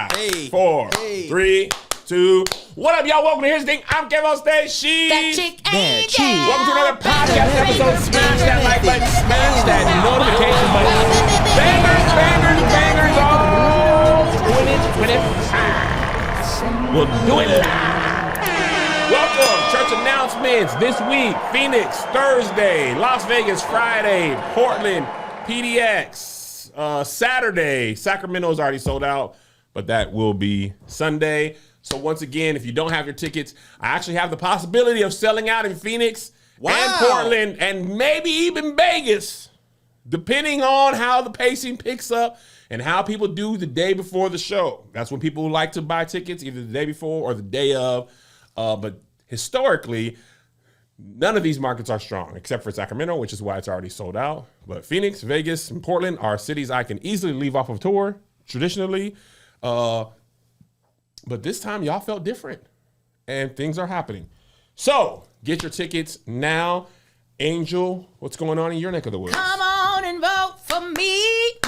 5, 4, 3, 2. What up, y'all? Welcome to Here's the Thing. I'm Kevin on stage. She's that chick ain't dead. Welcome to another podcast episode. Smash that like button. Smash that notification button. Bangers, bangers, bangers. Oh, we'll do it live. Welcome. Church announcements this week. Phoenix, Thursday. Las Vegas, Friday. Portland, PDX. Saturday. Sacramento's already sold out, but that will be Sunday. So once again, if you don't have your tickets, I actually have the possibility of selling out in Phoenix and Portland and maybe even Vegas, depending on how the pacing picks up and how people do the day before the show. That's when people like to buy tickets, either the day before or the day of. But historically, none of these markets are strong, except for Sacramento, which is why it's already sold out. But Phoenix, Vegas, and Portland are cities I can easily leave off of tour, traditionally. But this time, y'all felt different, and things are happening. So get your tickets now. Angel, what's going on in your neck of the woods? Come on and vote for me.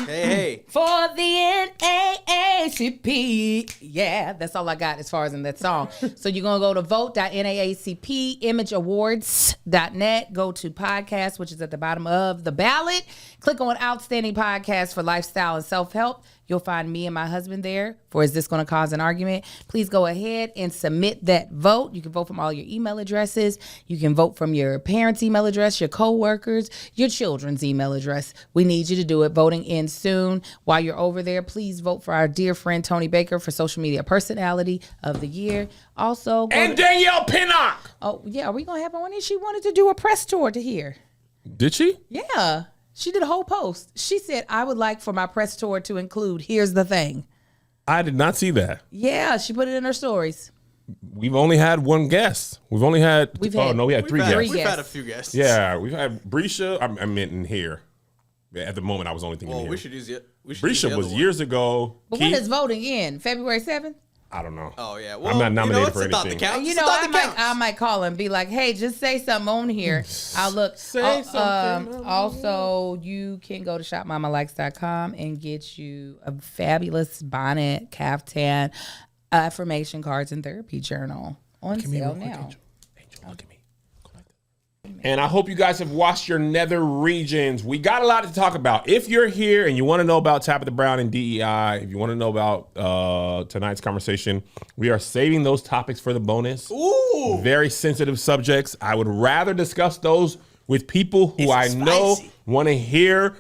Hey. For the NAACP. Yeah, that's all I got as far as in that song. So you're going to go to vote.naacpimageawards.net. Go to podcast, which is at the bottom of the ballot. Click on Outstanding Podcast for Lifestyle and Self-Help. You'll find me and my husband there for Is This Going to Cause an Argument? Please go ahead and submit that vote. You can vote from all your email addresses. You can vote from your parents' email address, your co-workers, your children's email address. We need you to do it. Voting ends soon. While you're over there, please vote for our dear friend Tony Baker for Social Media Personality of the Year. Also, and Danielle Pinnock. Oh, yeah. Are we going to have one? She wanted to do a press tour to here. Did she? Yeah. She did a whole post. She said, I would like for my press tour to include Here's the Thing. I did not see that. Yeah, she put it in her stories. We've only had one guest. We had three guests. We've had a few guests. Yeah, we've had Brescia. I meant in here. At the moment, I was only thinking here. We should use it. Brescia was years ago. But when is voting in? February 7th? I don't know. Oh, yeah. Well, I'm not nominated for anything. I might call and be like, hey, just say something on here. I'll look. Say something. Also, you can go to shopmamalikes.com and get you a fabulous bonnet, caftan, affirmation cards, and therapy journal on sale now. Angel, look at me. And I hope you guys have watched your nether regions. We got a lot to talk about. If you're here and you want to know about Tabitha Brown and DEI, if you want to know about tonight's conversation, we are saving those topics for the bonus. Ooh. Very sensitive subjects. I would rather discuss those with people who I know want to hear,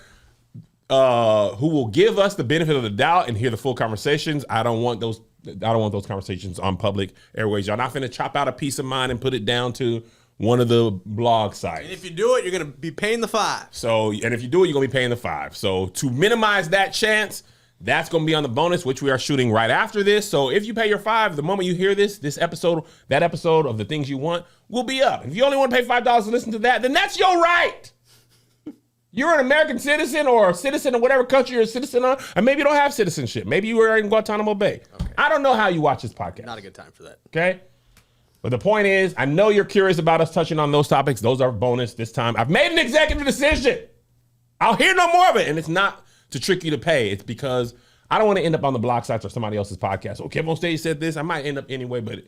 who will give us the benefit of the doubt and hear the full conversations. I don't want those conversations on public airways. Y'all not finna chop out a piece of mine and put it down to one of the blog sites. And if you do it, you're going to be paying the $5. And if you do it, you're going to be paying the $5. So to minimize that chance, that's going to be on the bonus, which we are shooting right after this. So if you pay your $5, the moment you hear this episode, that episode of The Things You Want will be up. If you only want to pay $5 to listen to that, then that's your right. You're an American citizen or a citizen of whatever country you're a citizen of, and maybe you don't have citizenship. Maybe you were in Guantanamo Bay. Okay. I don't know how you watch this podcast. Not a good time for that. Okay? But the point is, I know you're curious about us touching on those topics. Those are bonus this time. I've made an executive decision. I'll hear no more of it. And it's not to trick you to pay. It's because I don't want to end up on the blog sites or somebody else's podcast. Oh, Kevin on stage said this. I might end up anyway, but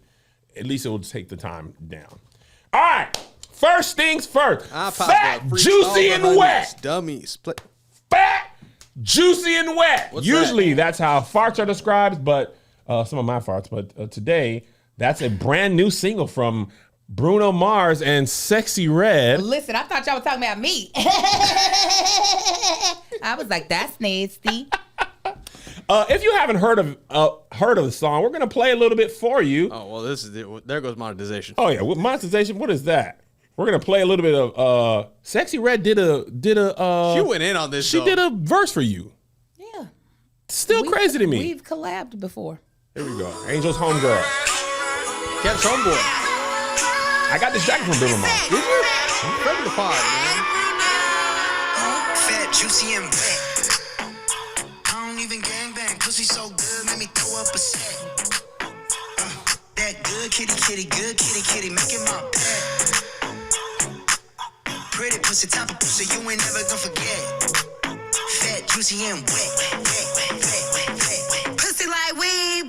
at least it will take the time down. All right. First things first. Fat, juicy, and wet. Dummies. Fat, juicy, and wet. Usually that's how farts are described, but some of my farts. But today, that's a brand new single from Bruno Mars and Sexy Red. Listen, I thought y'all were talking about me. I was like, that's nasty. If you haven't heard of the song, we're gonna play a little bit for you. Oh well, there goes monetization. Oh yeah, monetization. What is that? We're gonna play a little bit of Sexy Red did a. She went in on this. She did a verse for you. Yeah. Still crazy to me. We've collabed before. Here we go. Angel's homegirl. Kev's homeboy. I got this jacket from Bruno Mars. Did you? Friend of the pod, man. Fat, juicy, and wet. I don't even gangbang. Pussy so good, make me throw up a set. That good kitty, good kitty, making my bed. Pretty pussy, top of pussy, you ain't never gonna forget. Fat, juicy, and wet. Pussy like weed.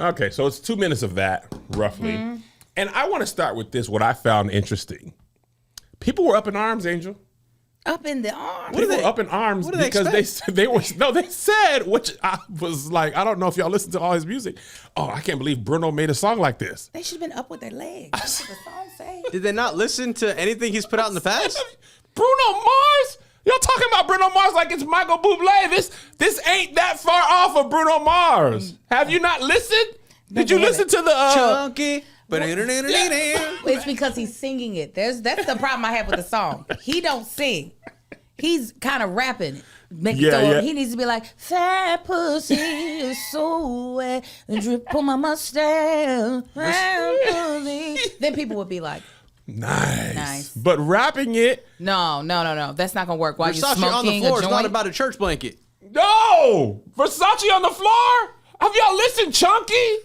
Okay, so it's 2 minutes of that, roughly. And I want to start with this, what I found interesting. People were up in arms, Angel. Up in the arms. People were up in arms what do they because they said, which I was like, I don't know if y'all listen to all his music. Oh, I can't believe Bruno made a song like this. They should have been up with their legs. That's what the song say. Did they not listen to anything he's put out in the past? Bruno Mars? Y'all talking about Bruno Mars like it's Michael Bublé. This ain't that far off of Bruno Mars. Have you not listened? Did you listen to the Chunky. It's because he's singing it. That's the problem I have with the song. He don't sing. He's kind of rapping it. He needs to be like, fat pussy is so wet, and drip on my mustache. Then people would be like, nice. But rapping it. No. That's not gonna work. While you Versace smoking on the floor a is joint. not about a church blanket. No, Versace on the floor. Have y'all listened, Chunky?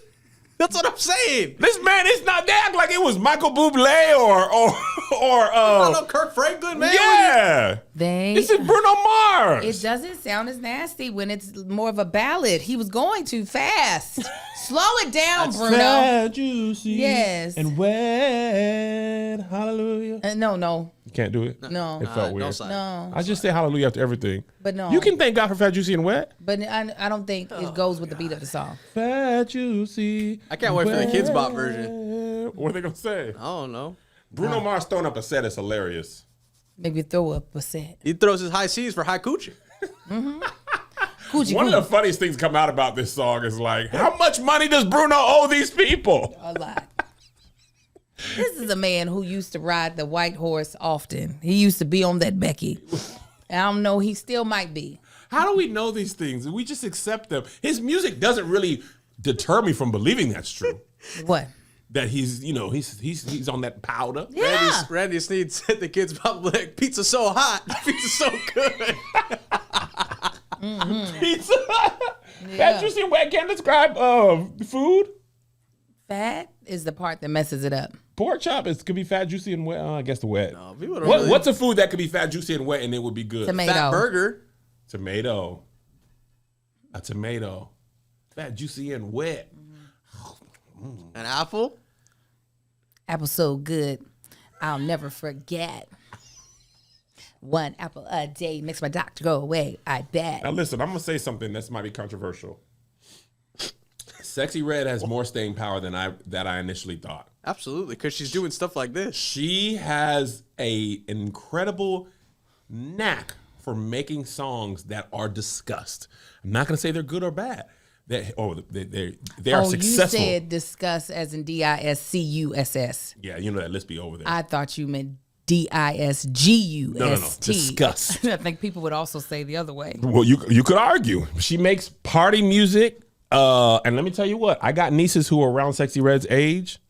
That's what I'm saying. This man is not. They act like it was Michael Bublé or Kirk Franklin, man. Yeah. This is Bruno Mars. It doesn't sound as nasty when it's more of a ballad. He was going too fast. Slow it down, Bruno. Fat, juicy, yes. And wet. Hallelujah. No. You can't do it? No. It felt weird. No. I just say hallelujah after everything. But no. You can thank God for Fat, Juicy, and Wet. But I don't think it goes with the beat of the song. Fat, Juicy. I can't wait for the Kids Bop version. What are they going to say? I don't know. Bruno Mars throwing up a set is hilarious. Maybe throw up a set. He throws his high C's for high coochie. One of the funniest things come out about this song is like, how much money does Bruno owe these people? A lot. This is a man who used to ride the white horse often. He used to be on that Becky. I don't know, he still might be. How do we know these things? We just accept them. His music doesn't really deter me from believing that's true. What? That he's on that powder. Yeah. Randy Sneed said the Kids Bop like, pizza so hot, pizza so good. Pizza. Fat, juicy, and wet can't describe food. Fat is the part that messes it up. Pork chop could be fat, juicy, and wet. I guess the wet. No, people don't really... What's a food that could be fat, juicy, and wet and it would be good? Tomato. Fat burger. Tomato. A tomato. Fat, juicy, and wet. An apple. Apple so good, I'll never forget. 1 apple a day makes my doctor go away, I bet. Now listen, I'm going to say something that might be controversial. Sexy Red has more staying power than I initially thought. Absolutely, because she's doing stuff like this. She has an incredible knack for making songs that are discussed. I'm not going to say they're good or bad. They are successful. You said discuss as in DISCUSS. Yeah, you know that list be over there. I thought you meant DISGUST. No. Discuss. I think people would also say the other way. Well, you could argue. She makes party music. And let me tell you what, I got nieces who are around Sexy Red's age.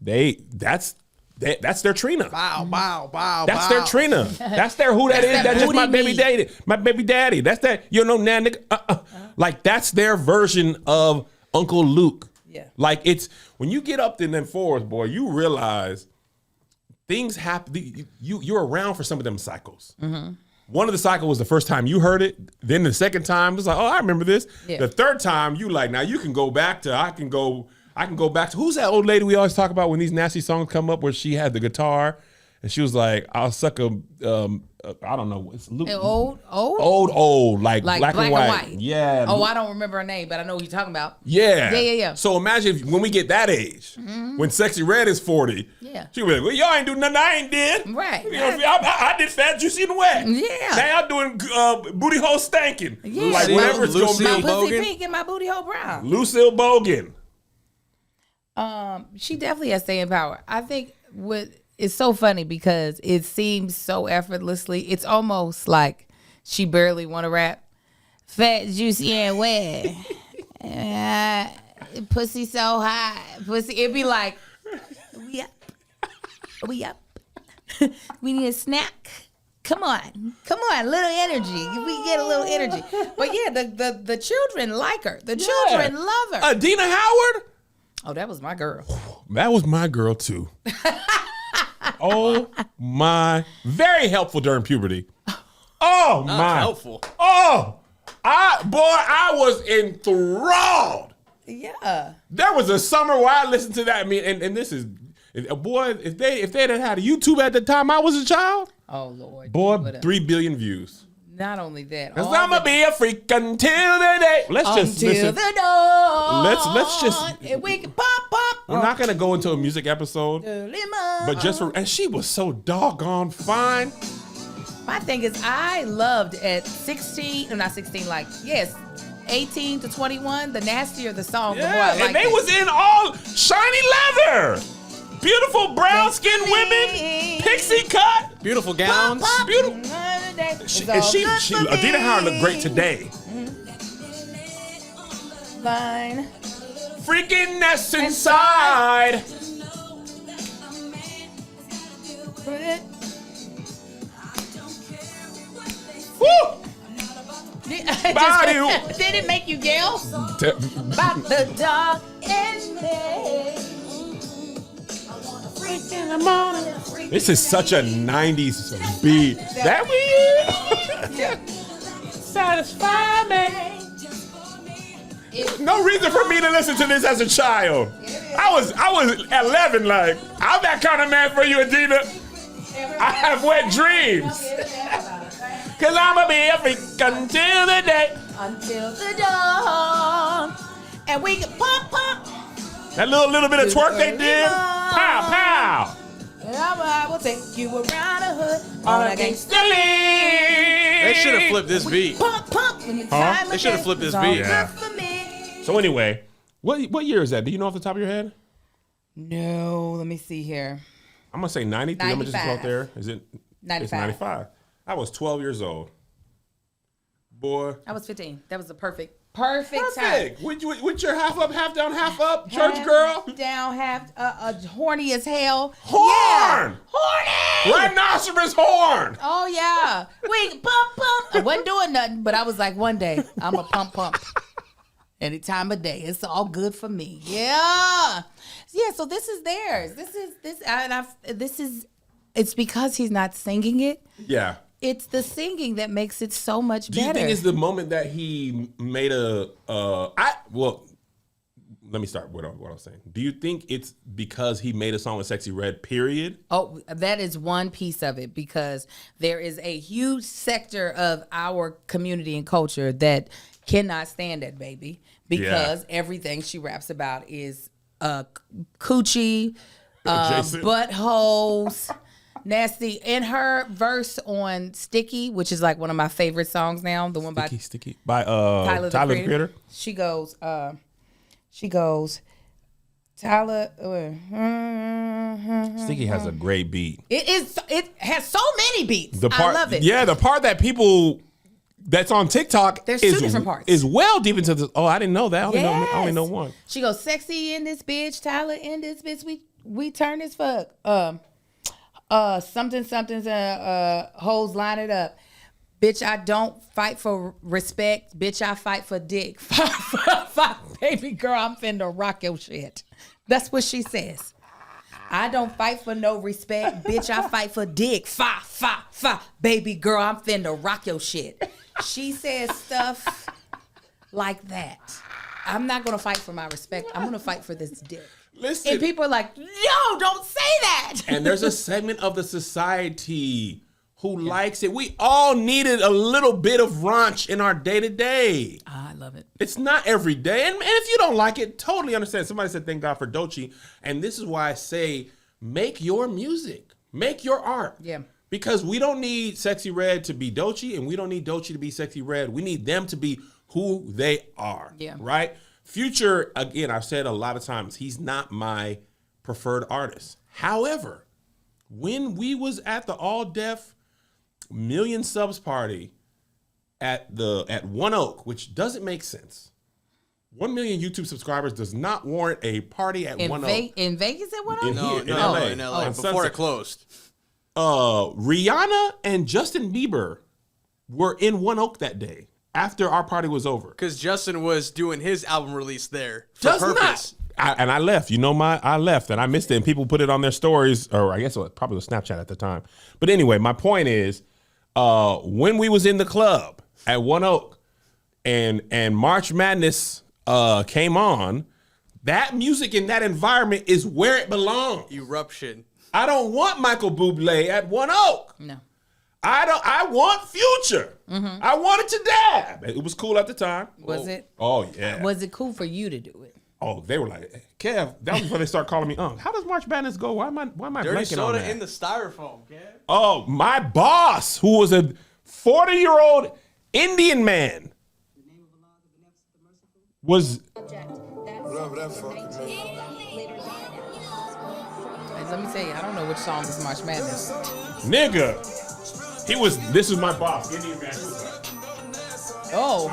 That's their Trina. Bow. That's their Trina. That's their who that is. That's just my baby daddy. My baby daddy. That's that. You know, nah, nigga. Like that's their version of Uncle Luke. Yeah. Like it's when you get up in them fours, boy, you realize things happen. You're around for some of them cycles. Mm-hmm. One of the cycles was the first time you heard it. Then the second time it was like, oh, I remember this. Yeah. The third time you like, now you can go back to. I can go back to who's that old lady we always talk about when these nasty songs come up where she had the guitar and she was like, I'll suck a I don't know. It's old, like black and white. Yeah. Oh, I don't remember her name, but I know what you're talking about. Yeah. So imagine when we get that age, when Sexy Red is 40. Yeah. She'll be like, well, y'all ain't do nothing I ain't did. Right. You know, I did Fat, Juicy, and Wet. Yeah. Now y'all doing Booty Hole Stankin'. Yeah. Like whatever it's going to My be. pussy pink and my booty hole brown. Lucille Bogan. She definitely has staying power. I think it's so funny because it seems so effortlessly. It's almost like she barely want to rap. Fat, juicy, and wet. Pussy so hot. Pussy. It'd be like, we up. We need a snack. Come on, little energy. We get a little energy. But yeah, the children like her. The children love her. Adina Howard. Oh, that was my girl. That was my girl too. Oh my, very helpful during puberty. Oh not my, helpful. Oh, I was enthralled Yeah. There was a summer where I listened to that. I mean, and this is, boy, if they had had a YouTube at the time I was a child, Oh Lord. boy, 3 billion views. Not only that. Cause I'ma be a freak until the day. Let's just until listen. the dawn. Let's just. And we can pop. We're not gonna go into a music episode, but just and she was so doggone fine. My thing is, I loved at 16, or not 16, like, yes, 18 to 21, the nastier the song, the more I liked and they was in all shiny leather. Beautiful brown skinned women, pixie cut, Beautiful gowns. beautiful. And she Adina Howard looked great today. Line. Freakiness inside. Woo! Did it make you yell? About the dark and day. This is such a 90s beat. That we satisfy me. No reason for me to listen to this as a child. I was 11, like, I'm that kind of man for you, Adina. I have wet dreams. Cause I'ma be a freak until the day. Until the dawn. And we can pop. That little bit of twerk they did. Pow, pow. And I will take you around the hood on a gangsta lean. They should have flipped this beat. Pump when the time They should have flipped this is beat. all good for me. So anyway, what year is that? Do you know off the top of your head? No, let me see here. I'm gonna say 93. I'm gonna just go out 95. there. Is it? 95. It's 95. I was 12 years old. Boy. I was 15. That was the perfect time. With your half up, half down, half up, church Half girl. Down, half horny as hell. Horn! Yeah. Horny! Rhinoceros horn! Oh yeah. We pump. I wasn't doing nothing, but I was like, one day I'm a pump. Any time of day, it's all good for me. Yeah. So this is theirs. It's because he's not singing it. Yeah. It's the singing that makes it so much Do you better. think it's the moment that he made let me start with what I was saying. Do you think it's because he made a song with Sexy Red, period? Oh, that is one piece of it, because there is a huge sector of our community and culture that cannot stand that baby, because everything she raps about is coochie, buttholes, nasty. In her verse on Sticky, which is like one of my favorite songs now, the one by Sticky by Tyler the Creator. She goes, Tyler. Sticky has a great beat. It has so many beats. I love it. Yeah, the part that people that's on TikTok There's two different parts. is well deep into this. Oh, I didn't know that. I only know one. She goes, sexy in this bitch, Tyler in this bitch. We turn as fuck. Something's hoes line it up. Bitch, I don't fight for respect. Bitch, I fight for dick. Baby girl, I'm finna rock your shit. That's what she says. I don't fight for no respect. Bitch, I fight for dick. Baby girl, I'm finna rock your shit. She says stuff like that. I'm not gonna fight for my respect. I'm gonna fight for this dick. Listen. And people are like, no, don't say that. And there's a segment of the society who likes it. We all needed a little bit of raunch in our day-to-day. I love it. It's not every day. And if you don't like it, totally understand. Somebody said, thank God for Doechii. And this is why I say, make your music. Make your art. Yeah. Because we don't need Sexy Red to be Doechii, and we don't need Doechii to be Sexy Red. We need them to be who they are. Yeah. Right? Future, again, I've said a lot of times, he's not my preferred artist. However, when we was at the All Def million subs party at One Oak, which doesn't make sense. 1 million YouTube subscribers does not warrant a party at One Oak. In Vegas at One Oak? In LA. Before it closed. Rihanna and Justin Bieber were in One Oak that day after our party was over. Because Justin was doing his album release there for purpose. I left. I left and I missed it. And people put it on their stories, or I guess it was probably was Snapchat at the time. But anyway, my point is, when we was in the club at One Oak and March Madness came on, that music in that environment is where it belongs. Eruption. I don't want Michael Bublé at One Oak. No. I want Future. I wanted to dab. It was cool at the time. Was it? Oh, yeah. Was it cool for you to do it? Oh, they were like, hey, Kev, that was when they start calling me, how does March Madness go? Why am I Dirty blanking on soda that? in the styrofoam, Kev. Oh, my boss, who was a 40-year-old Indian man, was... Let me tell you, I don't know which song is March Madness. Nigga. This is my boss, Indian man. Oh.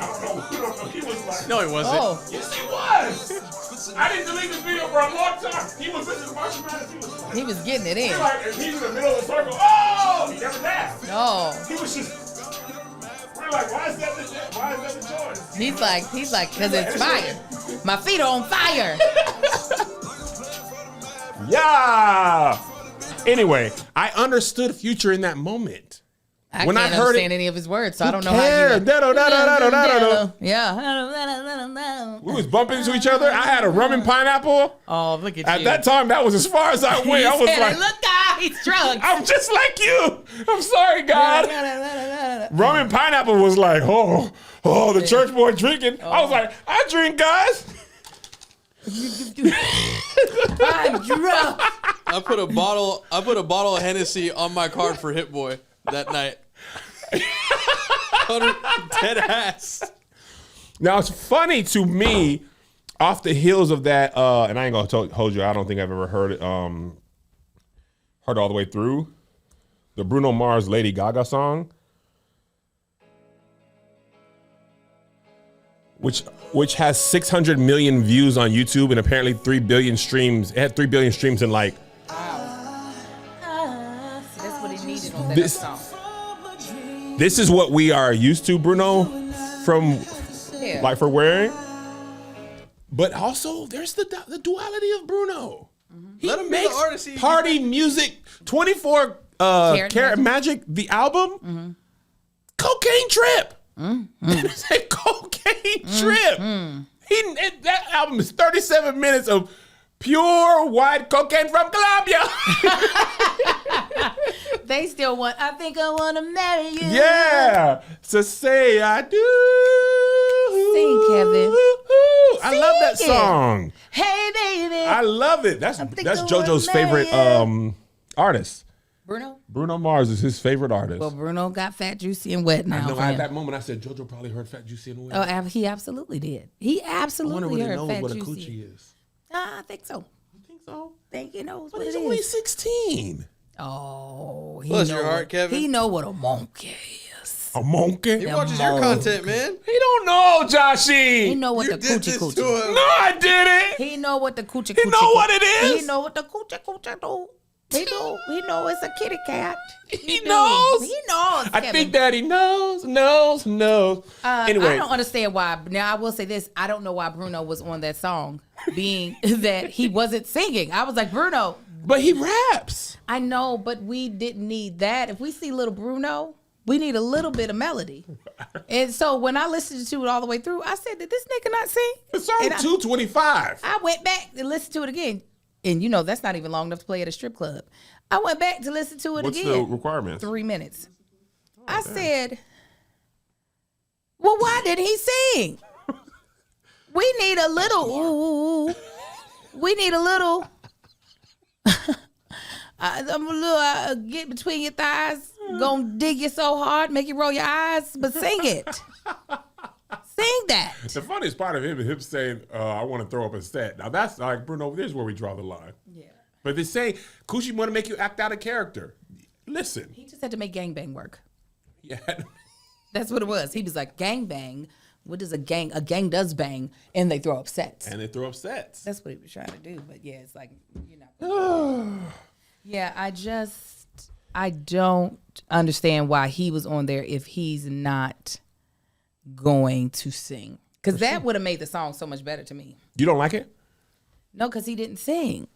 He was like... No, he wasn't. Oh. Yes, he was. I didn't delete this video for a long time. He was listening to March Madness. He was getting it in. He's in the middle of the circle. Oh! He never danced. No. He was just... We're like, why is that the choice? He's like, because it's fire. My feet are on fire. Yeah. Anyway, I understood Future in that moment. I When I can't heard understand it- any of his words, so I don't know cared? how you... Yeah. We was bumping into each other. I had a rum and pineapple. Oh, look at you. At that time, that was as far as I went. He I was said, like, look, guys, he's drunk. I'm just like you. I'm sorry, God. Rum and pineapple was like, oh, the church boy drinking. I was like, I drink, guys. I'm drunk. I put a bottle of Hennessy on my card for Hit Boy that night. Dead ass. Now, it's funny to me, off the heels of that, and I ain't gonna hold you, I don't think I've ever heard it all the way through. The Bruno Mars Lady Gaga song, which has 600 million views on YouTube and apparently 3 billion streams. It had 3 billion streams in like... Wow. See, that's what he needed on that This- song. This is what we are used to, Bruno, from Yeah. like for wearing. But also, there's the duality of Bruno. He Let him be the makes artist he- party music. 24 Karat Magic, the album, Cocaine Trip. It's a cocaine trip. That album is 37 minutes of pure white cocaine from Colombia. They still want, I think I want to marry you. Yeah. So say I do. Sing, Kevin. I love that Sing it. song. Hey, baby. I love it. That's think JoJo's I wanna favorite marry artist. Bruno? Bruno Mars is his favorite artist. Well, Bruno got Fat, Juicy, and Wet now. I know for at him. that moment I said JoJo probably heard Fat Juicy and Wet. Oh, he absolutely did. He I wonder absolutely what he heard knows Fat, what a Juicy. coochie is. I think so. You think so? I think he knows But what he's it only is. 16. Oh, he Bless know your heart, what- Kevin. He know what a monkey is. A monkey? He He watches your mold. content, man. don't know, Joshy. He know what You the did coochie this coochie. to him. No, I didn't. He know what the coochie He coochie. know what it is? He know what the coochie coochie do. He know it's a kitty cat. He do. knows. He knows. I Kevin. think that he knows. Anyway. I don't understand why. Now I will say this: I don't know why Bruno was on that song, being that he wasn't singing. I was like, Bruno. But he raps. I know, but we didn't need that. If we see little Bruno, we need a little bit of melody. And so when I listened to it all the way through, I said, did this nigga not sing? It's song And I- 225. I went back and listened to it again. And you know, that's not even long enough to play at a strip club. I went back to listen to it What's again. the requirements? 3 minutes. I said, well, why did he sing? We need a little, ooh. We need a little, I'm a little, get between your thighs, gonna dig you so hard, make you roll your eyes, but sing it. Sing that. The funniest part of him is him saying, I want to throw up a set. Now that's like, Bruno, there's where we draw the line. Yeah. But they're saying, Coochie want to make you act out of character. Listen. He just had to make gangbang work. Yeah. That's what it was. He was like, gangbang. What is a gang? A gang does bang, and they throw up sets. And they throw up sets. That's what he was trying to do. But yeah, it's like, you're not. Yeah, I don't understand why he was on there if he's not going to sing. Because that would have made the song so much better to me. You don't like it? No, because he didn't sing.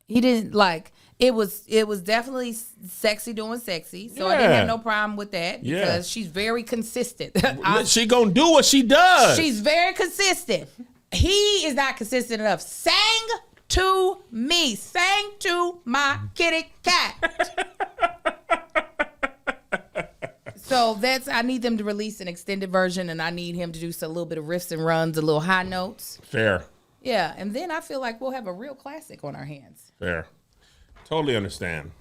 He didn't like it was definitely sexy doing sexy. So I didn't Yeah. have no problem with that because Yeah. she's very consistent. She gonna do what she does. She's very consistent. He is not consistent enough. Sang to me. Sang to my kitty cat. So I need them to release an extended version, and I need him to do a little bit of riffs and runs, a little high notes. Fair. Yeah, and then I feel like we'll have a real classic on our hands. Fair. Totally understand.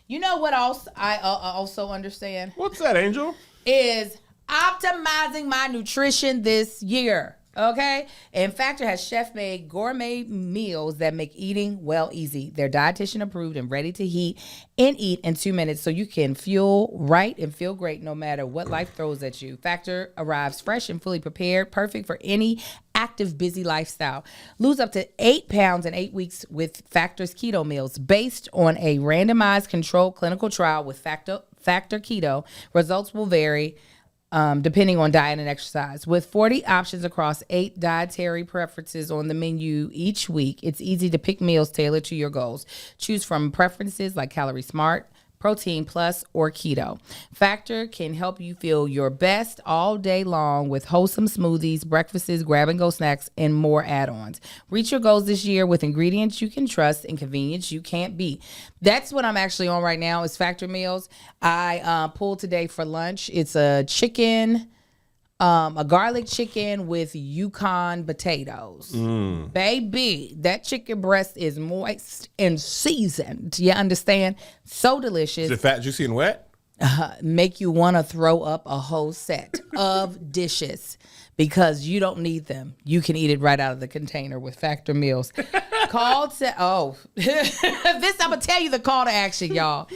You know what else I also understand? What's that, Angel? Is optimizing my nutrition this year. Okay? And Factor has chef-made gourmet meals that make eating well easy. They're dietitian approved and ready to heat and eat in 2 minutes so you can fuel right and feel great no matter what life throws at you. Factor arrives fresh and fully prepared, perfect for any active, busy lifestyle. Lose up to 8 pounds in 8 weeks with Factor's keto meals based on a randomized controlled clinical trial with Factor Keto. Results will vary depending on diet and exercise. With 40 options across 8 dietary preferences on the menu each week, it's easy to pick meals tailored to your goals. Choose from preferences like Calorie Smart, Protein Plus, or Keto. Factor can help you feel your best all day long with wholesome smoothies, breakfasts, grab-and-go snacks, and more add-ons. Reach your goals this year with ingredients you can trust and convenience you can't beat. That's what I'm actually on right now is Factor meals. I pulled today for lunch. It's a chicken, a garlic chicken with Yukon potatoes. Baby, that chicken breast is moist and seasoned. You understand? So delicious. Is it fat, juicy, and wet? Make you want to throw up a whole set of dishes because you don't need them. You can eat it right out of the container with Factor meals. This I'm going to tell you the call to action, y'all.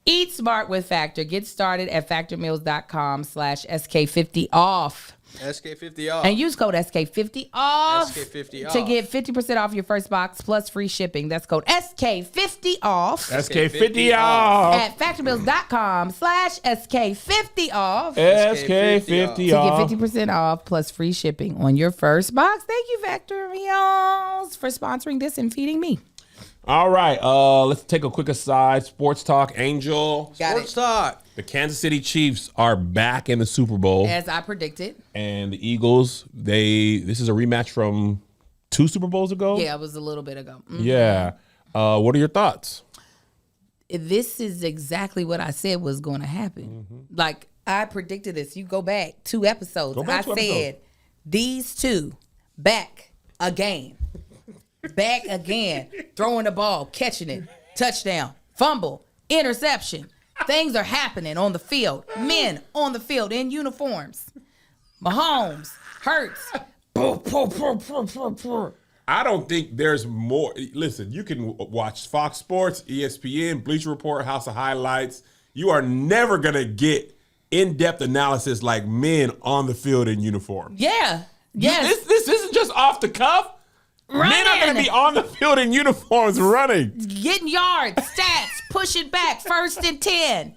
Eat smart with Factor. Get started at factormeals.com/SK50off. SK50 off. And use code SK50 off SK50 to off. get 50% off your first box plus free shipping. That's code SK50 off SK50 off. at factormeals.com/SK50 off SK50 to off. get 50% off plus free shipping on your first box. Thank you, Factor Meals, for sponsoring this and feeding me. All right, let's take a quick aside. Sports Talk, Angel. Sports Talk. The Kansas City Chiefs are back in the Super Bowl. As I predicted. And the Eagles, this is a rematch from 2 Super Bowls ago? Yeah, it was a little bit ago. Yeah. What are your thoughts? This is exactly what I said was going to happen. Like, I predicted this. You go back 2 episodes. I said, these two back again. Back again. Throwing the ball, catching it, touchdown, fumble, interception. Things are happening on the field. Men on the field in uniforms. Mahomes, Hurts. I don't think there's more. Listen, you can watch Fox Sports, ESPN, Bleacher Report, House of Highlights. You are never going to get in-depth analysis like men on the field in uniform. Yeah. Yes. This isn't just off the cuff. Running. Men are going to be on the field in uniforms running. Getting yards, stats, pushing back, 1st and 10.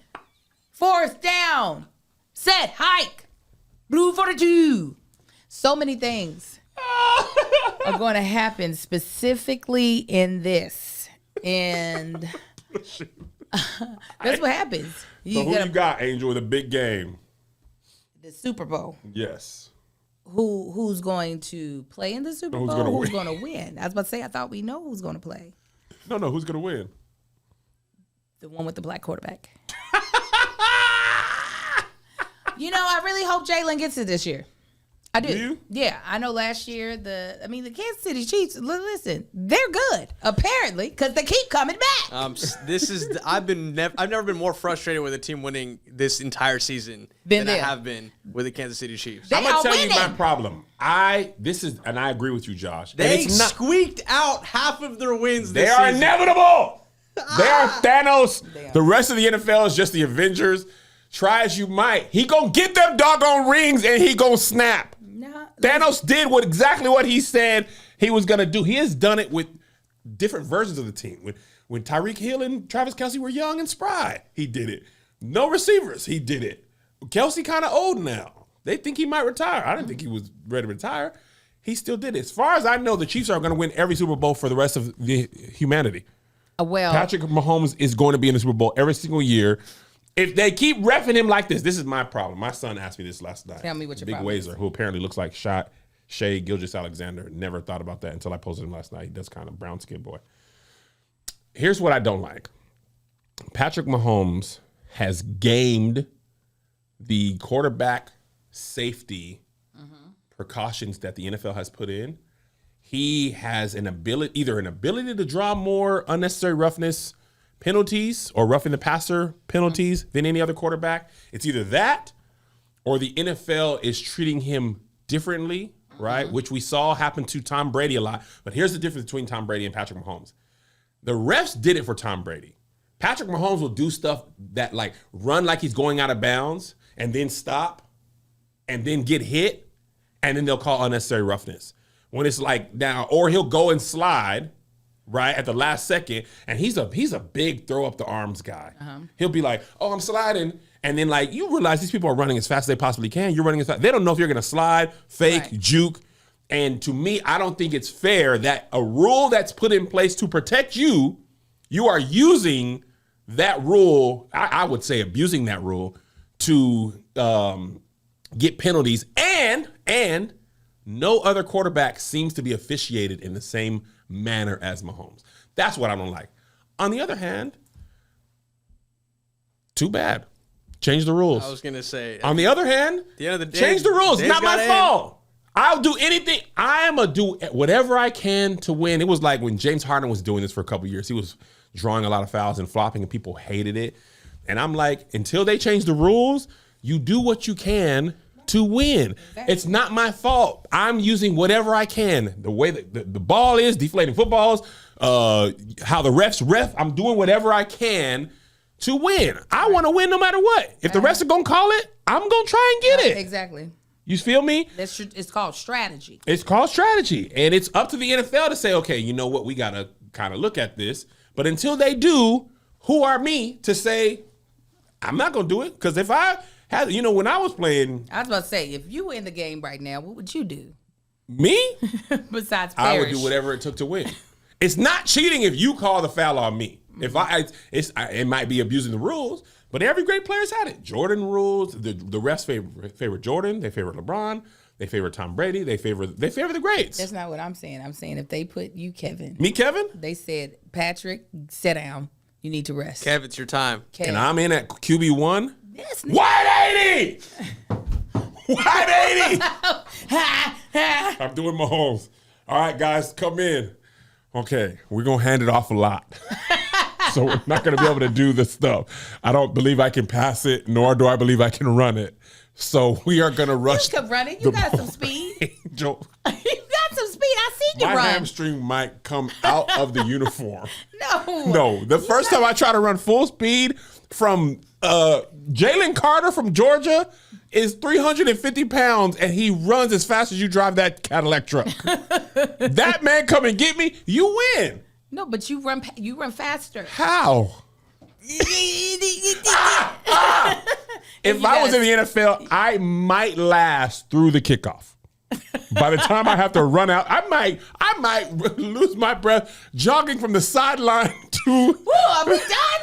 4th down. Set, hike. Blue 42. So many things are going to happen specifically in this. And that's what happens. So who you got, Angel, with a big game? The Super Bowl. Yes. Who's going to play in the Super Bowl? Who's going to win? I was about to say, I thought we know who's going to play. No, who's going to win? The one with the black quarterback. I really hope Jalen gets it this year. I do. You? Yeah, I know last year the Kansas City Chiefs. Listen, they're good apparently because they keep coming back. I've never been more frustrated with a team winning this entire season than I have been with the Kansas City Chiefs. They I'm gonna are tell you my winning. problem. I agree with you, Josh. They squeaked out half of their wins They this are season. inevitable. They are Thanos. The rest of the NFL is just the Avengers. Try as you might, he gonna get them doggone rings and he gonna snap. Nah, Thanos did exactly what he said he was gonna do. He has done it with different versions of the team. When Tyreek Hill and Travis Kelce were young and spry, he did it. No receivers, he did it. Kelce kind of old now. They think he might retire. I didn't think he was ready to retire. He still did it. As far as I know, the Chiefs are going to win every Super Bowl for the rest of the humanity. Well, Patrick Mahomes is going to be in the Super Bowl every single year. If they keep reffing him like this is my problem. My son asked me this last night. Tell me what your Big problem Wazer, who apparently looks like Shea Gilgeous-Alexander. Never thought about that until I posted him last night. He does kind of brown skin boy. Here's what I don't like. Patrick Mahomes has gamed the quarterback safety precautions that the NFL has put in. He has either an ability to draw more unnecessary roughness penalties or roughing the passer penalties than any other quarterback. It's either that or the NFL is treating him differently, right? Which we saw happen to Tom Brady a lot. But here's the difference between Tom Brady and Patrick Mahomes. The refs did it for Tom Brady. Patrick Mahomes will do stuff that like run like he's going out of bounds and then stop and then get hit. And then they'll call unnecessary roughness. When it's like now, or he'll go and slide, right, at the last second, and he's a big throw up the arms guy. He'll be like, oh, I'm sliding. And then like you realize these people are running as fast as they possibly can. You're running as fast. They don't know if you're gonna slide, fake, juke. And to me, I don't think it's fair that a rule that's put in place to protect you, you are using that rule, I would say abusing that rule to get penalties, and no other quarterback seems to be officiated in the same manner as Mahomes. That's what I don't like. On the other hand, too bad. Change the rules. I was going to say. On the other hand, at the end of the day, change the rules. It's not my fault. I'll do anything. I am a do whatever I can to win. It was like when James Harden was doing this for a couple years. He was drawing a lot of fouls and flopping, and people hated it. And I'm like, until they change the rules, you do what you can to win. It's not my fault. I'm using whatever I can. The way that the ball is, deflating footballs, how the refs ref, I'm doing whatever I can to win. I want to win no matter what. If the refs are going to call it, I'm going to try and get it. Exactly. You feel me? It's called strategy. It's called strategy. And it's up to the NFL to say, okay, you know what? We got to kind of look at this. But until they do, who are me to say, I'm not going to do it? Because if I had, when I was playing. I was about to say, if you were in the game right now, what would you do? Me? Besides perish. I would do whatever it took to win. It's not cheating if you call the foul on me. If it might be abusing the rules, but every great player's had it. Jordan rules. The refs favor Jordan. They favor LeBron. They favor Tom Brady. They favor the greats. That's not what I'm saying. I'm saying if they put you, Kevin. Me, Kevin? They said, Patrick, sit down. You need to rest. Kev, it's your time. Kev. And I'm in at QB1. Yes, 180! 180! I'm doing Mahomes. All right, guys, come in. Okay, we're going to hand it off a lot. So we're not going to be able to do this stuff. I don't believe I can pass it, nor do I believe I can run it. So we are going to rush. You can run it. You got some speed. You got some speed. I see you run. My hamstring might come out of the uniform. No. The first time I try to run full speed from Jalen Carter from Georgia is 350 pounds, and he runs as fast as you drive that Cadillac truck. That man come and get me, you win. No, but you run faster. How? If I was in the NFL, I might last through the kickoff. By the time I have to run out, I might lose my breath jogging from the sideline to. Woo, are we done?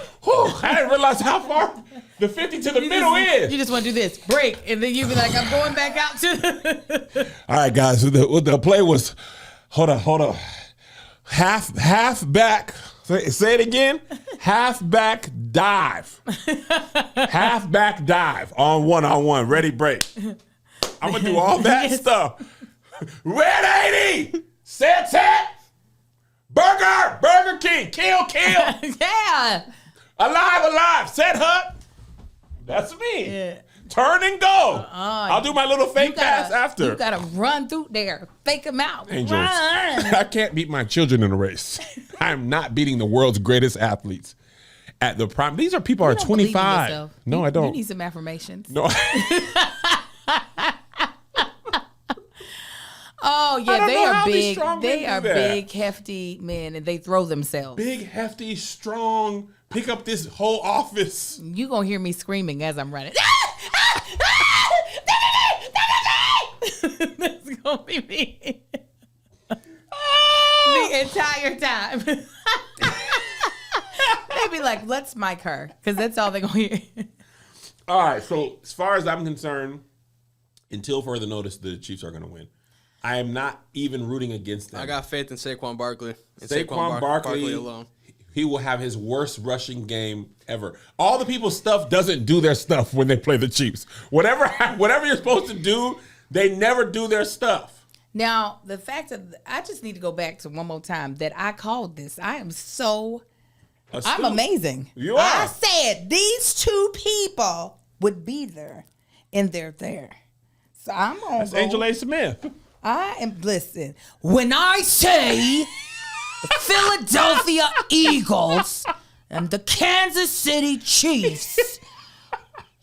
I didn't realize how far the 50 to the middle is. You just want to do this break, and then you be like, I'm going back out to. All right, guys. The play was, hold on. Half back. Say it again. Half back dive. Half back dive on one. Ready, break. I'm gonna do all that stuff. Red 80. Set. Burger King. Kill. Yeah. Alive. Set hut. That's me. Yeah. Turn and go. I'll do my little fake pass after. You gotta run through there. Fake them out. Angels. Run. I can't beat my children in a race. I'm not beating the world's greatest athletes at the prime. These are people who are 25. No, I don't. You need some affirmations. No. Oh yeah, they are big. They are big, hefty men, and they throw themselves. Big, hefty, strong. Pick up this whole office. You gonna hear me screaming as I'm running. That's gonna be me the entire time. They be like, "Let's mic her," because that's all they're gonna hear. All right. So as far as I'm concerned, until further notice, the Chiefs are gonna win. I am not even rooting against them. I got faith in Saquon Barkley. And Saquon Barkley alone. He will have his worst rushing game ever. All the people's stuff doesn't do their stuff when they play the Chiefs. Whatever you're supposed to do, they never do their stuff. Now, the fact that I just need to go back to one more time that I called this. I am so I'm amazing. You are. I said these two people would be there, and they're there. So I'm on. That's Angel A. Smith. Listen, when I say the Philadelphia Eagles and the Kansas City Chiefs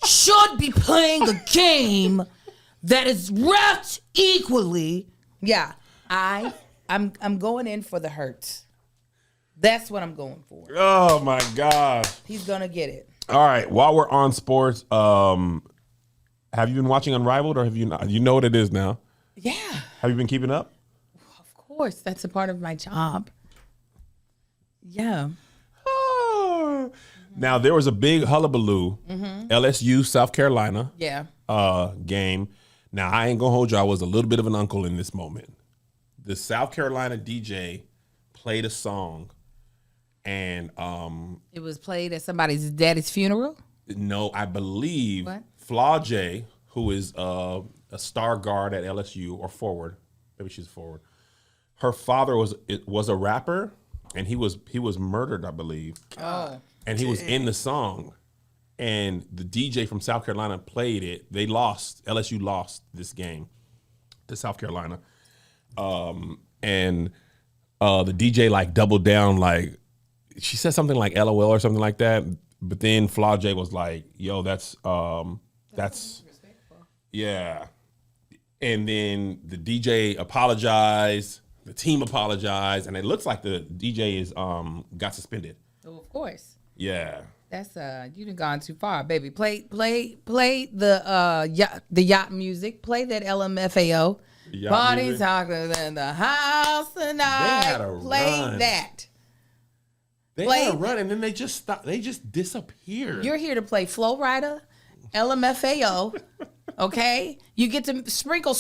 should be playing a game that is wrapped equally, yeah, I'm going in for the hurt. That's what I'm going for. Oh my God. He's gonna get it. All right. While we're on sports, have you been watching Unrivaled, or have you not? You know what it is now. Yeah. Have you been keeping up? Of course, that's a part of my job. Yeah. Oh. Now there was a big hullabaloo, LSU South Carolina game. Now I ain't gonna hold you. I was a little bit of an uncle in this moment. The South Carolina DJ played a song, and it was played at somebody's daddy's funeral. No, I believe What? Flaw J, who is a star guard at LSU, or forward, maybe she's forward. Her father was a rapper, and he was murdered, I believe. Oh, and he was in the song, and the DJ from South Carolina played it. They lost. LSU lost this game to South Carolina, and the DJ like doubled down, like she said something like LOL or something like that. But then Flaw J was like, "Yo, that's yeah." And then the DJ apologized, the team apologized, and it looks like the DJ is got suspended. oh, of course. Yeah. That's you done gone too far, baby. Play the yacht music. Play that LMFAO. Yacht Party's music? hotter than the house tonight. had a Play run. that. They had a run, and then they just stopped. They just disappeared. You're here to play Flow Rider, LMFAO. Okay, you get to sprinkle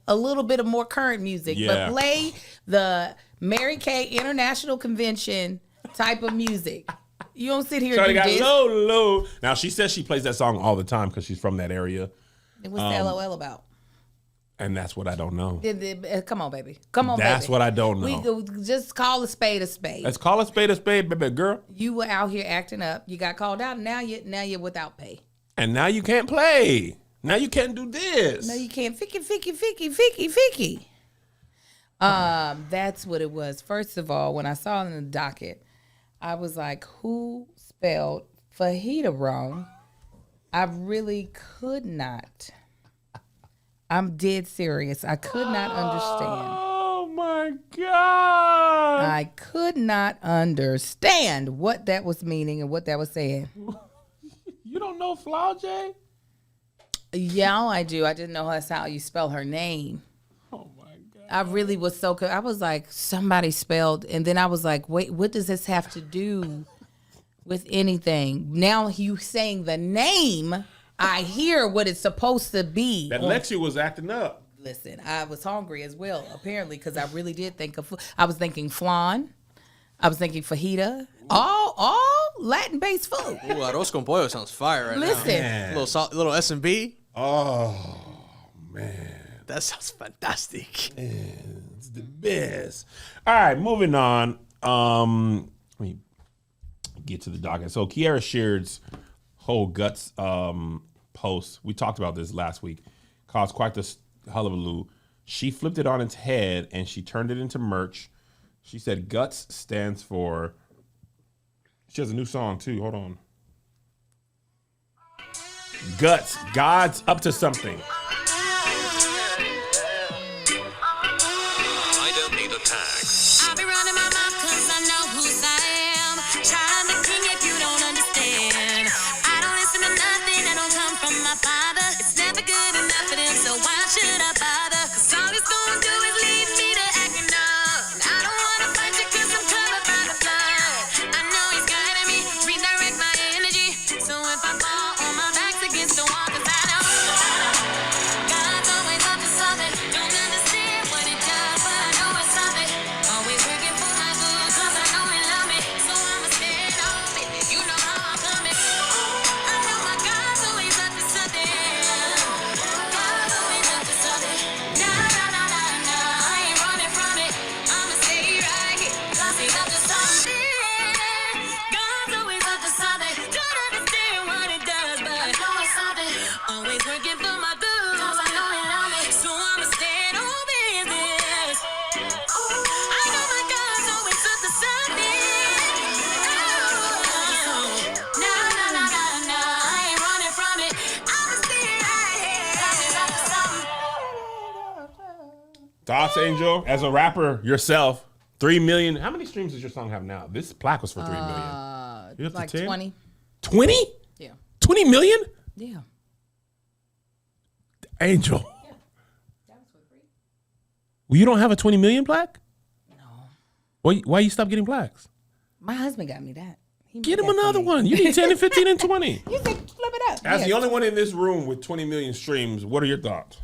a little bit of more current music, Yeah. but play the Mary Kay International Convention type of music. You don't sit here Shawty and do got this. low. Now she says she plays that song all the time because she's from that area, And what's the LOL about? and that's what I don't know. Come on, baby. Come on, That's baby. what I don't know. We go, just call a spade a spade. Let's call a spade, baby girl. You were out here acting up. You got called out. Now you're without pay. And now you can't play. Now you can't do this. No, you can't. Ficky. That's what it was. First of all, when I saw it in the docket, I was like, who spelled fajita wrong? I really could not. I'm dead serious. I could not understand. Oh my God. I could not understand what that was meaning and what that was saying. You don't know Flaw J? Yeah, I do. I didn't know that's how you spell her name. Oh my God. I really was so I was like, somebody spelled, and then I was like, wait, what does this have to do with anything? Now you saying the name, I hear what it's supposed to be. That Lexi was acting up. Listen, I was hungry as well, apparently, because I really did think of. I was thinking flan. I was thinking fajita. All Latin-based food. Ooh, arroz con pollo sounds fire right Listen. now. Little S&B. Oh man. That sounds fantastic. It's the best. All right, moving on. Let me get to the docket. So Kierra Sheard's whole guts post, we talked about this last week, caused quite the hullabaloo. She flipped it on its head and she turned it into merch. She said guts stands for, she has a new song too, hold on. Guts, God's up to something. I don't need a tag. I'll be running my mouth cause I know whose I am. Child the king if you don't understand. I don't listen to nothing that don't come from my father. It's never good enough for them, so why should I bother? Cause all he's gonna do is lead me to acting up. And I don't wanna fight you cause I'm covered by the blood. I know he's guiding me, redirect my energy. So if I fall on my back's against the wall, cause I know Thoughts, Angel? As a rapper yourself, 3 million. How many streams does your song have now? This plaque was for 3 million. You up like to 10? 20. 20? Yeah. 20 million? Yeah. Angel. Yeah. That was for free. Well, you don't have a 20 million plaque? No. Why you stop getting plaques? My husband got me that. He Get made him that for another me. one. You need 10 and 15 and 20. You said flip it up. As Yeah. the only one in this room with 20 million streams, what are your thoughts?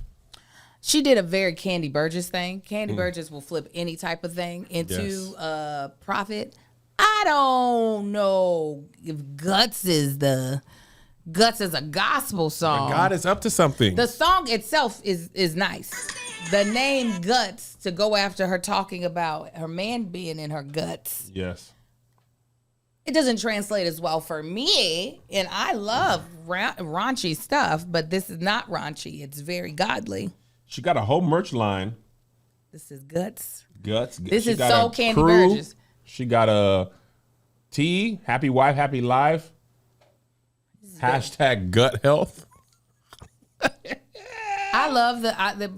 She did a very Candy Burgess thing. Candy Burgess will flip any type of thing into profit. I don't know if Guts is a gospel song. God is up to something. The song itself is nice. The name Guts, to go after her talking about her man being in her guts. Yes. It doesn't translate as well for me, and I love raunchy stuff, but this is not raunchy. It's very godly. She got a whole merch line. This is Guts. Guts. This She is got so a Candy crew. Burgess. She got a T, happy wife, happy life. Hashtag gut health. I love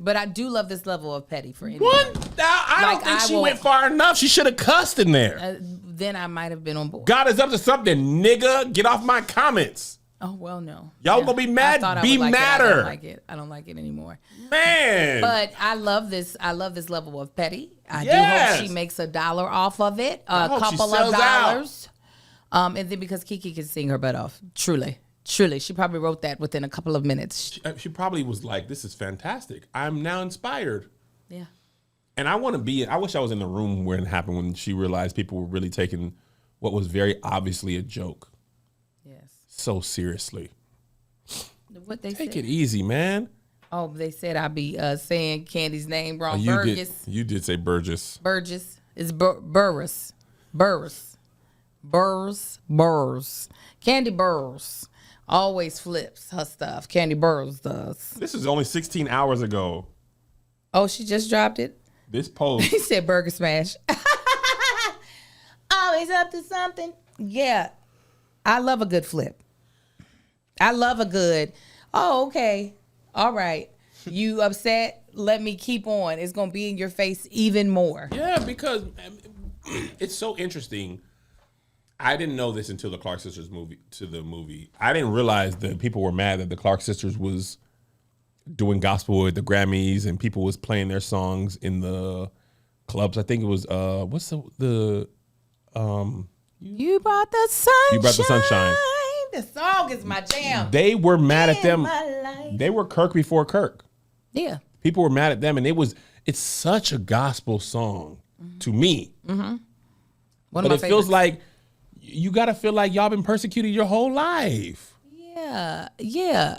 but I do love this level of petty for anyone. What? I don't Like, think I she will- went far enough. She should have cussed in there. Then I might have been on board. God is up to something, nigga. Get off my comments. Oh, well, no. Y'all gonna be mad? I thought I Be would like madder. It. I don't like it. I don't like it anymore. Man. But I love this. I love this level of petty. I Yes. do hope she makes $1 off of it. I A hope she couple of sells out. dollars. And then because Kiki can sing her butt off. Truly. She probably wrote that within a couple of minutes. She probably was like, this is fantastic. I'm now inspired. Yeah. And I wish I was in the room when it happened, when she realized people were really taking what was very obviously a joke Yes. so seriously. What they Take said. it easy, man. Oh, they said I'd be saying Candy's name wrong. You did say Burgess. Burgess. It's Burris. Candy Burrs always flips her stuff. Candy Burrs does. This is only 16 hours ago. Oh, she just dropped it. This post. He said Burger Smash. Always up to something. Yeah. I love a good flip. I love a good, oh, okay. All right. You upset? Let me keep on. It's going to be in your face even more. Yeah, because it's so interesting. I didn't know this until the Clark Sisters movie. I didn't realize that people were mad that the Clark Sisters was doing gospel at the Grammys and people was playing their songs in the clubs. I think it was You brought the sunshine. You Brought the Sunshine. The song is my jam. They were mad at In them. my life. They were Kirk before Kirk. Yeah. People were mad at them, and it's such a gospel song to me. One But of my it feels favorites. like you gotta feel like y'all been persecuted your whole life. Yeah.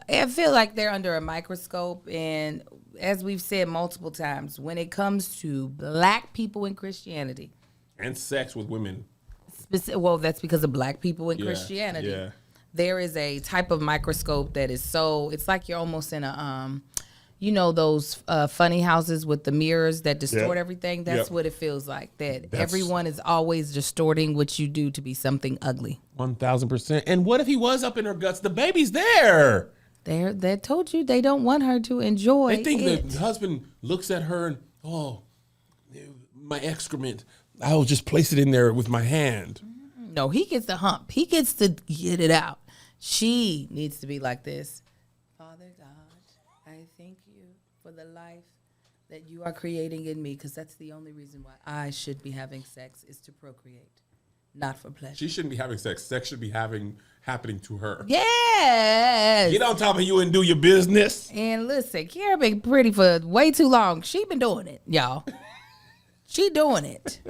I feel like they're under a microscope, and as we've said multiple times, when it comes to black people in Christianity, And sex with women. well, that's because of black people in Yeah, Christianity. yeah. There is a type of microscope that is so, it's like you're almost in a, those funny houses with the mirrors that distort Yeah. everything. That's Yeah. what it feels like. That everyone is always distorting what you do to be something ugly. 1,000%. And what if he was up in her guts? The baby's there. They told you they don't want her to enjoy They think it. the husband looks at her and, my excrement, I'll just place it in there with my hand. No, he gets the hump. He gets to get it out. She needs to be like this. Father God, I thank you for the life that you are creating in me, because that's the only reason why I should be having sex, is to procreate, not for pleasure. She shouldn't be having sex. Sex should be happening to her. Yes. Get on top of you and do your business. And listen, Kierra been pretty for way too long. She been doing it, y'all. She doing it.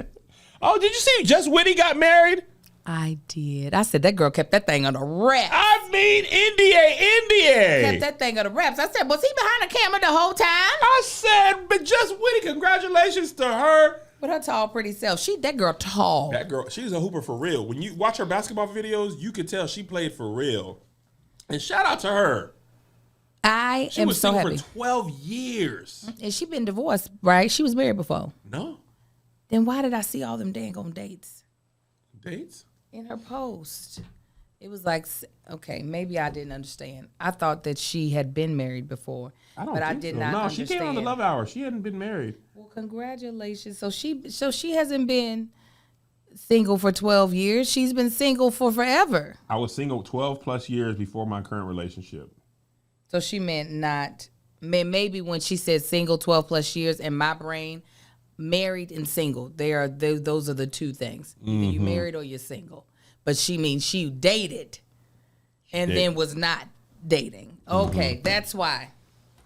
Oh, did you see Just Whitney got married? I did. I said that girl kept that thing on the wraps. I mean, NDA. Kept that thing on the wraps. I said, was he behind the camera the whole time? I said, but Just Whitney, congratulations to her. With her tall, pretty self. That girl tall. That girl, she's a hooper for real. When you watch her basketball videos, you could tell she played for real. And shout out to her. I She am was so single happy. for 12 years. And she been divorced, right? She was married before. No Then why did I see all them dang on dates dates. in her post? It was like, okay, maybe I didn't understand. I thought that she had been married before, but I did not understand. No, she came on the Love Hour. She hadn't been married. Well, congratulations. So she hasn't been single for 12 years. She's been single for forever. I was single 12 plus years before my current relationship. So she meant not, maybe when she said single 12 plus years, in my brain, married and single, those are the two things. Either you married or you're single. But she means she dated and then was not dating. Okay, that's why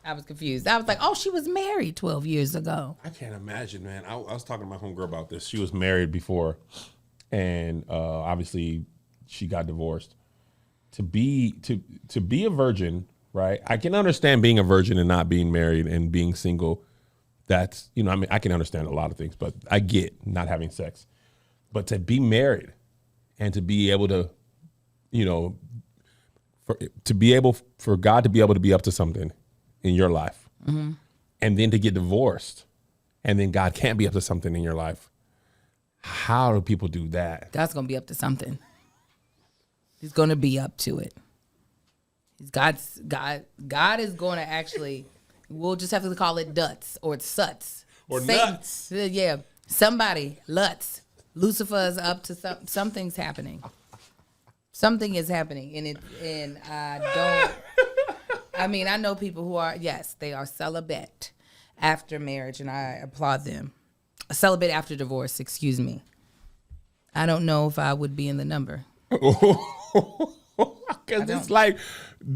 I was confused. I was like, oh, she was married 12 years ago. I can't imagine, man. I was talking to my homegirl about this. She was married before, and obviously she got divorced. To be a virgin, right? I can understand being a virgin and not being married and being single. That's, I mean, I can understand a lot of things, but I get not having sex. But to be married and to be able to, for God to be able to be up to something in your life, and then to get divorced, and then God can't be up to something in your life. How do people do that? God's gonna be up to something. He's gonna be up to it. God is gonna actually. We'll just have to call it Duts or Suts or Satan, Nuts. Yeah, somebody Lutz. Lucifer is up to something's happening. Something is happening, and I don't. I mean, I know people who are, yes, they are celibate after marriage, and I applaud them. Celibate after divorce, excuse me. I don't know if I would be in the number. Because it's like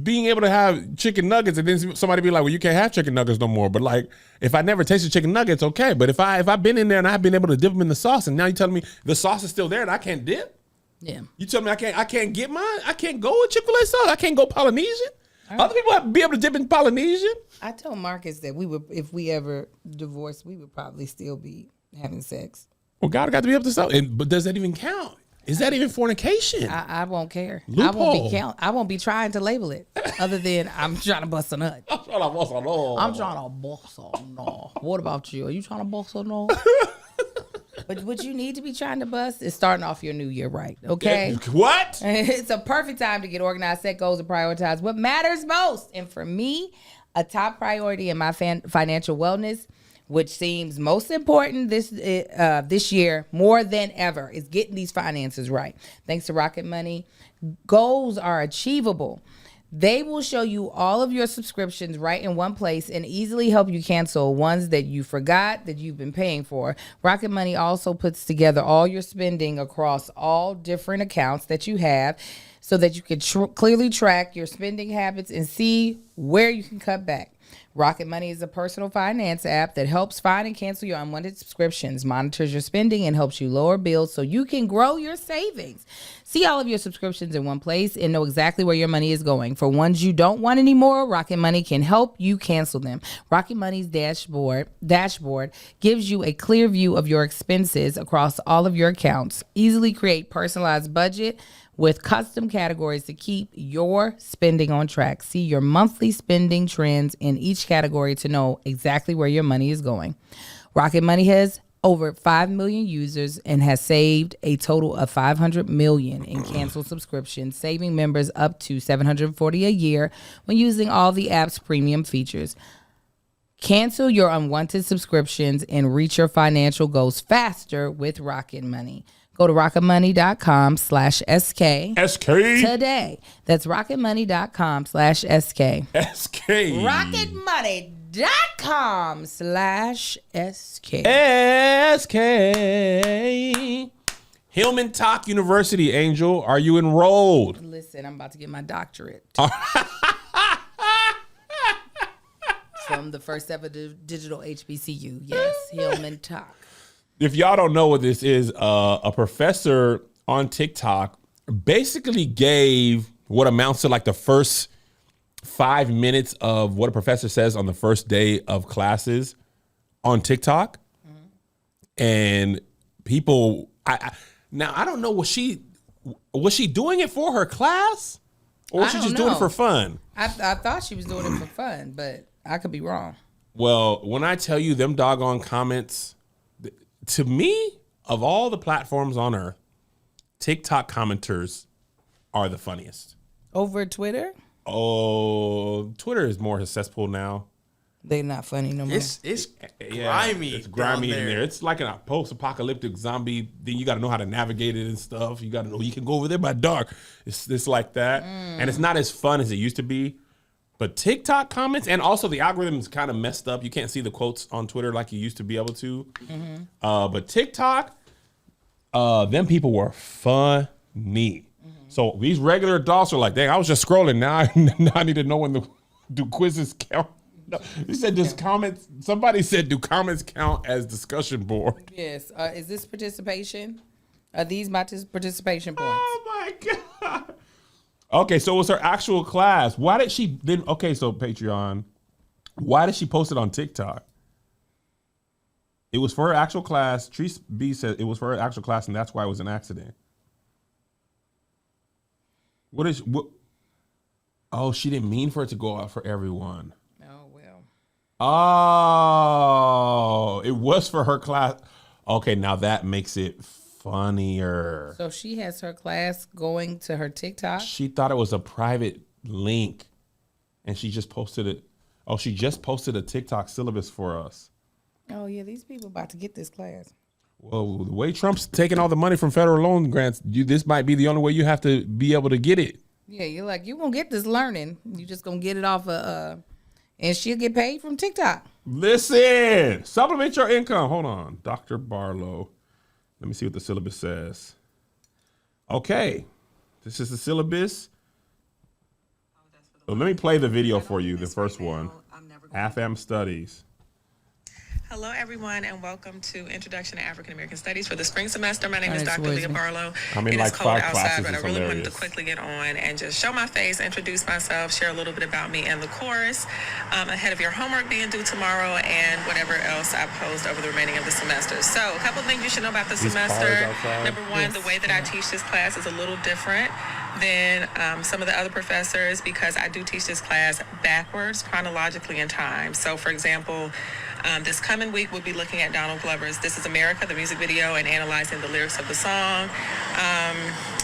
being able to have chicken nuggets and then somebody be like, well, you can't have chicken nuggets no more. But like, if I never tasted chicken nuggets, okay. But if I've been in there and I've been able to dip them in the sauce, and now you're telling me the sauce is still there and I can't dip? Yeah. You tell me I can't get mine? I can't go with Chick-fil-A sauce? I can't go Polynesian? Other people have to be able to dip in Polynesian? I told Marcus that if we ever divorced, we would probably still be having sex. Well, God got to be up to something. But does that even count? Is that even fornication? I won't care. Loophole. I won't be trying to label it other than I'm trying to bust a nut. I'm trying to bust a nut. I'm trying to bust a nut. What about you? Are you trying to bust a nut? But what you need to be trying to bust is starting off your new year right, okay? What? It's a perfect time to get organized, set goals, and prioritize what matters most. And for me, a top priority in my financial wellness, which seems most important this year more than ever, is getting these finances right. Thanks to Rocket Money, goals are achievable. They will show you all of your subscriptions right in one place and easily help you cancel ones that you forgot that you've been paying for. Rocket Money also puts together all your spending across all different accounts that you have so that you can clearly track your spending habits and see where you can cut back. Rocket Money is a personal finance app that helps find and cancel your unwanted subscriptions, monitors your spending, and helps you lower bills so you can grow your savings. See all of your subscriptions in one place and know exactly where your money is going. For ones you don't want anymore, Rocket Money can help you cancel them. Rocket Money's dashboard gives you a clear view of your expenses across all of your accounts. Easily create personalized budget with custom categories to keep your spending on track. See your monthly spending trends in each category to know exactly where your money is going. Rocket Money has over 5 million users and has saved a total of $500 million in canceled subscriptions, saving members up to $740 a year when using all the app's premium features. Cancel your unwanted subscriptions and reach your financial goals faster with Rocket Money. Go to rocketmoney.com/SK today. That's rocketmoney.com/SK. rocketmoney.com/SK. HillmanTok University, Angel, are you enrolled? Listen, I'm about to get my doctorate. From the first ever digital HBCU. Yes, HillmanTok. If y'all don't know what this is, a professor on TikTok basically gave what amounts to like the first 5 minutes of what a professor says on the first day of classes on TikTok. Mm-hmm. And people, now I don't know, was she doing it for her class? Or was she just doing it for fun? I thought she was doing it for fun, but I could be wrong. Well, when I tell you them doggone comments, to me, of all the platforms on earth, TikTok commenters are the funniest. Over Twitter? Oh, Twitter is more a cesspool now. They're not funny no more. It's grimy. It's grimy down in there. It's like a post-apocalyptic zombie thing. You got to know how to navigate it and stuff. You got to know you can go over there by dark. It's like that. And it's not as fun as it used to be. But TikTok comments, and also the algorithm is kind of messed up. You can't see the quotes on Twitter like you used to be able to. But TikTok, them people were funny. So these regular adults are like, dang, I was just scrolling. Now I need to know when do quizzes count. No, he said, does comments? Somebody said, do comments count as discussion board? Yes. Is this participation? Are these my participation points? Oh my God. Okay, so it was her actual class. Why did she then? Okay, so Patreon, why did she post it on TikTok? It was for her actual class. Treese B said it was for her actual class, and that's why it was an accident. What? Oh, she didn't mean for it to go out for everyone. Oh, well. Oh, it was for her class. Okay, now that makes it funnier. So she has her class going to her TikTok? She thought it was a private link, and she just posted it. Oh, she just posted a TikTok syllabus for us. Oh, yeah, these people about to get this class. Well, the way Trump's taking all the money from federal loan grants, this might be the only way you have to be able to get it. Yeah, you're like, you won't get this learning. You just going to get it off of, and she'll get paid from TikTok. Listen, supplement your income. Hold on, Dr. Barlow. Let me see what the syllabus says. Okay, this is the syllabus. So let me play the video for you, the first one. AFAM Studies. Hello, everyone, and welcome to Introduction to African American Studies for the spring semester. My name is That's Dr. Leah wisdom. Barlow. I'm in It like is cold 5 outside, classes. but I It's really wanted to hilarious. quickly get on and just show my face, introduce myself, share a little bit about me and the course ahead of your homework being due tomorrow and whatever else I post over the remaining of the semester. So a couple things you should know about the These cars semester. outside. Number one, the way that I teach this class is a little different than some of the other professors because I do teach this class backwards, chronologically in time. So, for example, this coming week, we'll be looking at Donald Glover's This Is America, the music video, and analyzing the lyrics of the song.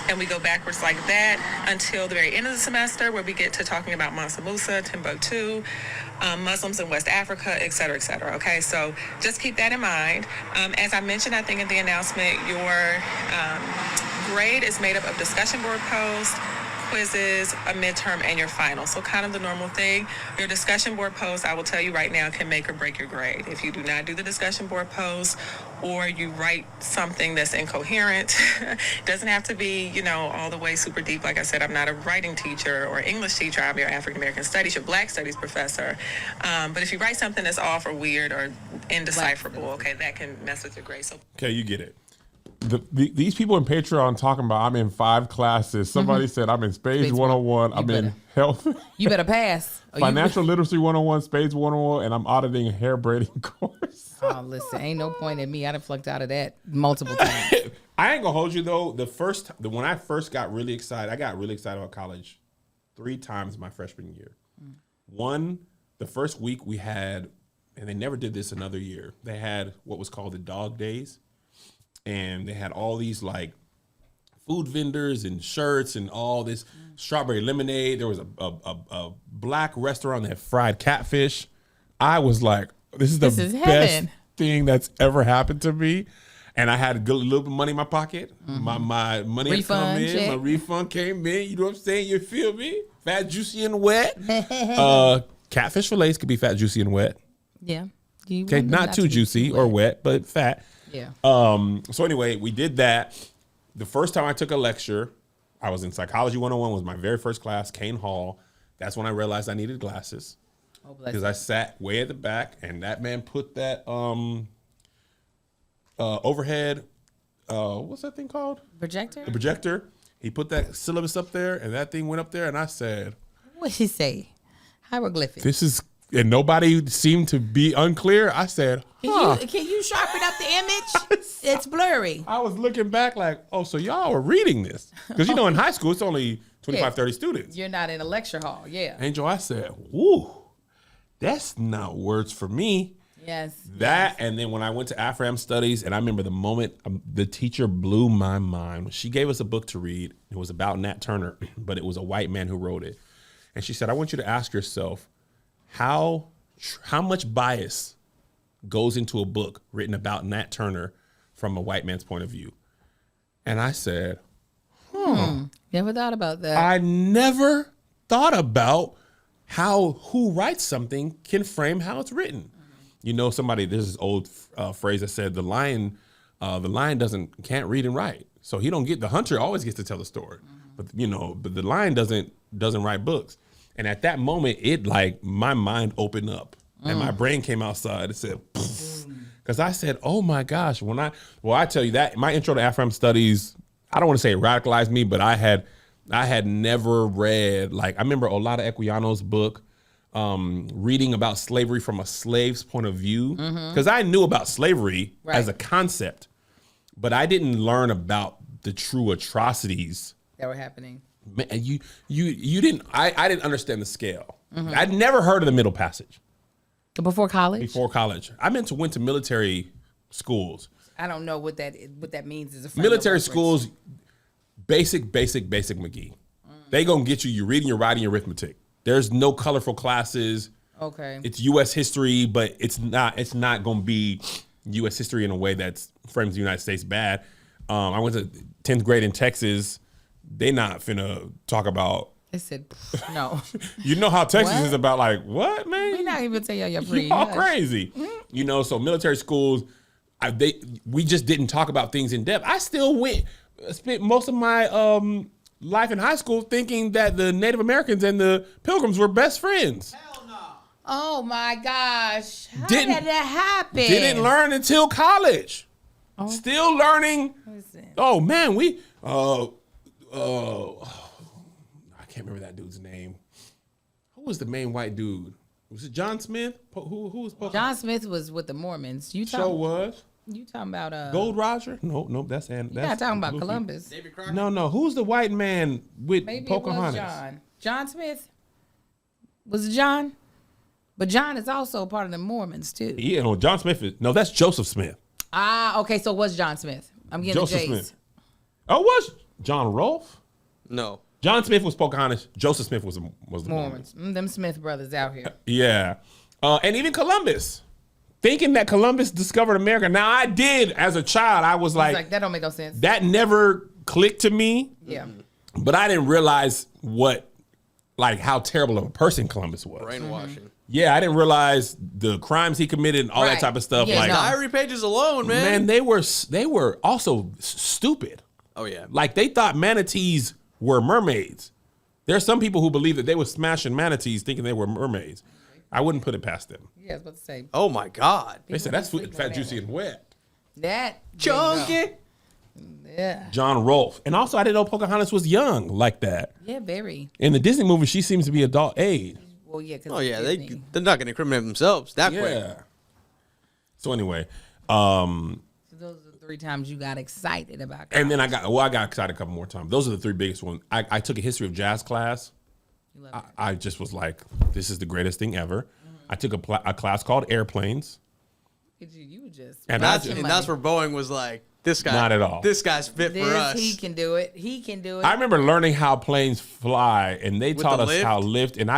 And we go backwards like that until the very end of the semester where we get to talking about Mansa Musa, Timbuktu, Muslims in West Africa, et cetera, okay? So just keep that in mind. As I mentioned, I think in the announcement, your grade is made up of discussion board posts, quizzes, a midterm, and your final. So kind of the normal thing. Your discussion board post, I will tell you right now, can make or break your grade. If you do not do the discussion board post or you write something that's incoherent, doesn't have to be, all the way super deep. Like I said, I'm not a writing teacher or English teacher. I'm your African American Studies, your Black Studies professor. But if you write something that's off or weird or indecipherable, okay, that can mess with your grade. So Okay, you get it. These people in Patreon talking about I'm in 5 classes. Somebody said I'm in Spades 101. I'm in health. You better pass. Financial Literacy 101, Spades 101, and I'm auditing a hair braiding course. Oh, listen, ain't no point in me. I done flunked out of that multiple times. I ain't gonna hold you though. When I first got really excited, I got really excited about college 3 times my freshman year. One, the first week we had, and they never did this another year, they had what was called the dog days. And they had all these like food vendors and shirts and all this strawberry lemonade. There was a black restaurant that had fried catfish. I was like, this is the best heaven. thing that's ever happened to me. And I had a little bit of money in my pocket. My money had come Refund in. check. My refund came in. You know what I'm saying? You feel me? Fat, juicy, and wet. Catfish fillets could be fat, juicy, and wet. Yeah. Okay, not too juicy or wet, but fat. Yeah. So anyway, we did that. The first time I took a lecture, I was in Psychology 101, was my very first class, Kane Hall. That's when I realized I needed glasses. Oh, bless Because I sat way at the back, and that man put that overhead, what's that thing called? Projector? The projector. He put that syllabus up there, and that thing went up there, and I said, What'd he say? Hieroglyphics. this is, and nobody seemed to be unclear. I said, huh. Can you sharpen up the image? It's blurry. I was looking back like, oh, so y'all are reading this. Because, in high school, it's only 25, 30 students. You're not in a lecture hall. Yeah. Angel, I said, woo, that's not words for me. Yes. That, and then when I went to Afro-Am studies, and I remember the moment the teacher blew my mind. She gave us a book to read. It was about Nat Turner, but it was a white man who wrote it. And she said, I want you to ask yourself, how much bias goes into a book written about Nat Turner from a white man's point of view? And I said, Never thought about that. I never thought about who writes something can frame how it's written. You know, there's this old phrase that said the lion can't read and write. So the hunter always gets to tell the story. But the lion doesn't write books. And at that moment, my mind opened up and my brain came outside. It said, because I said, oh my gosh, I tell you that my intro to Afro-Am studies, I don't want to say it radicalized me, but I had never read, I remember Olata Equiano's book, reading about slavery from a slave's point of view, because I knew about slavery as a concept, but I didn't learn about the true atrocities that were happening. Man, you didn't. I didn't understand the scale. I'd never heard of the Middle Passage Before college. I went to military schools. I don't know what that means as a friend Military schools, basic McGee. They gonna get you reading, your writing, your arithmetic. There's no colorful classes. Okay. It's U.S. history, but it's not gonna be U.S. history in a way that frames the United States bad. I went to 10th grade in Texas. They not finna talk about. They said no. You know how Texas is about what, man? We're not even telling your free. Y'all crazy. So military schools, we just didn't talk about things in depth. I still spent most of my life in high school thinking that the Native Americans and the Pilgrims were best friends. Hell no. Oh my gosh. How did that happen? Didn't learn until college. Still learning. Listen. Oh man, I can't remember that dude's name. Who was the main white dude? Was it John Smith? Who was John Smith was with the Mormons. You talking about Gold Roger? No, that's you're not talking about Luffy. Columbus. David Crockett? No. Who's the white man with Maybe Pocahontas? it was John. John Smith? Was it John? But John is also part of the Mormons too. Yeah, no, John Smith that's Joseph Smith. Ah, okay, so it was John Smith. I'm getting Joseph the J's. Smith. Oh, was John Rolfe? No. John Smith was Pocahontas. Joseph Smith was the Mormons. Them Smith brothers out here. Yeah. And even Columbus. Thinking that Columbus discovered America. Now, I did as a child. I was like, that don't make no sense. that never clicked to me. Yeah. But I didn't realize how terrible of a person Columbus was. Brainwashing. Yeah, I didn't realize the crimes he committed and all that Right. type of stuff. Yeah, no. Diary pages alone, man. Man, they were also stupid. Oh, yeah. They thought manatees were mermaids. There are some people who believe that they were smashing manatees thinking they were mermaids. I wouldn't put it past them. Yeah, I was about to say. Oh, my God. They said that's fat, juicy, and wet. That. Chunky. Yeah. John Rolfe. And also, I didn't know Pocahontas was young like that. Yeah, very. In the Disney movie, she seems to be adult age. Well, yeah. Oh, yeah. They're not going to incriminate themselves that quick. Yeah. So anyway, So those are the 3 times you got excited about college. and then I got excited a couple more times. Those are the 3 biggest ones. I took a history of jazz class. You love it. I just was like, this is the greatest thing ever. I took a class called Airplanes. You just. And That's wasting where Boeing was like, this guy. Not at all. This guy's fit for us. He can do it. He can do it. I remember learning how planes fly, and they taught the us lift? how to lift, and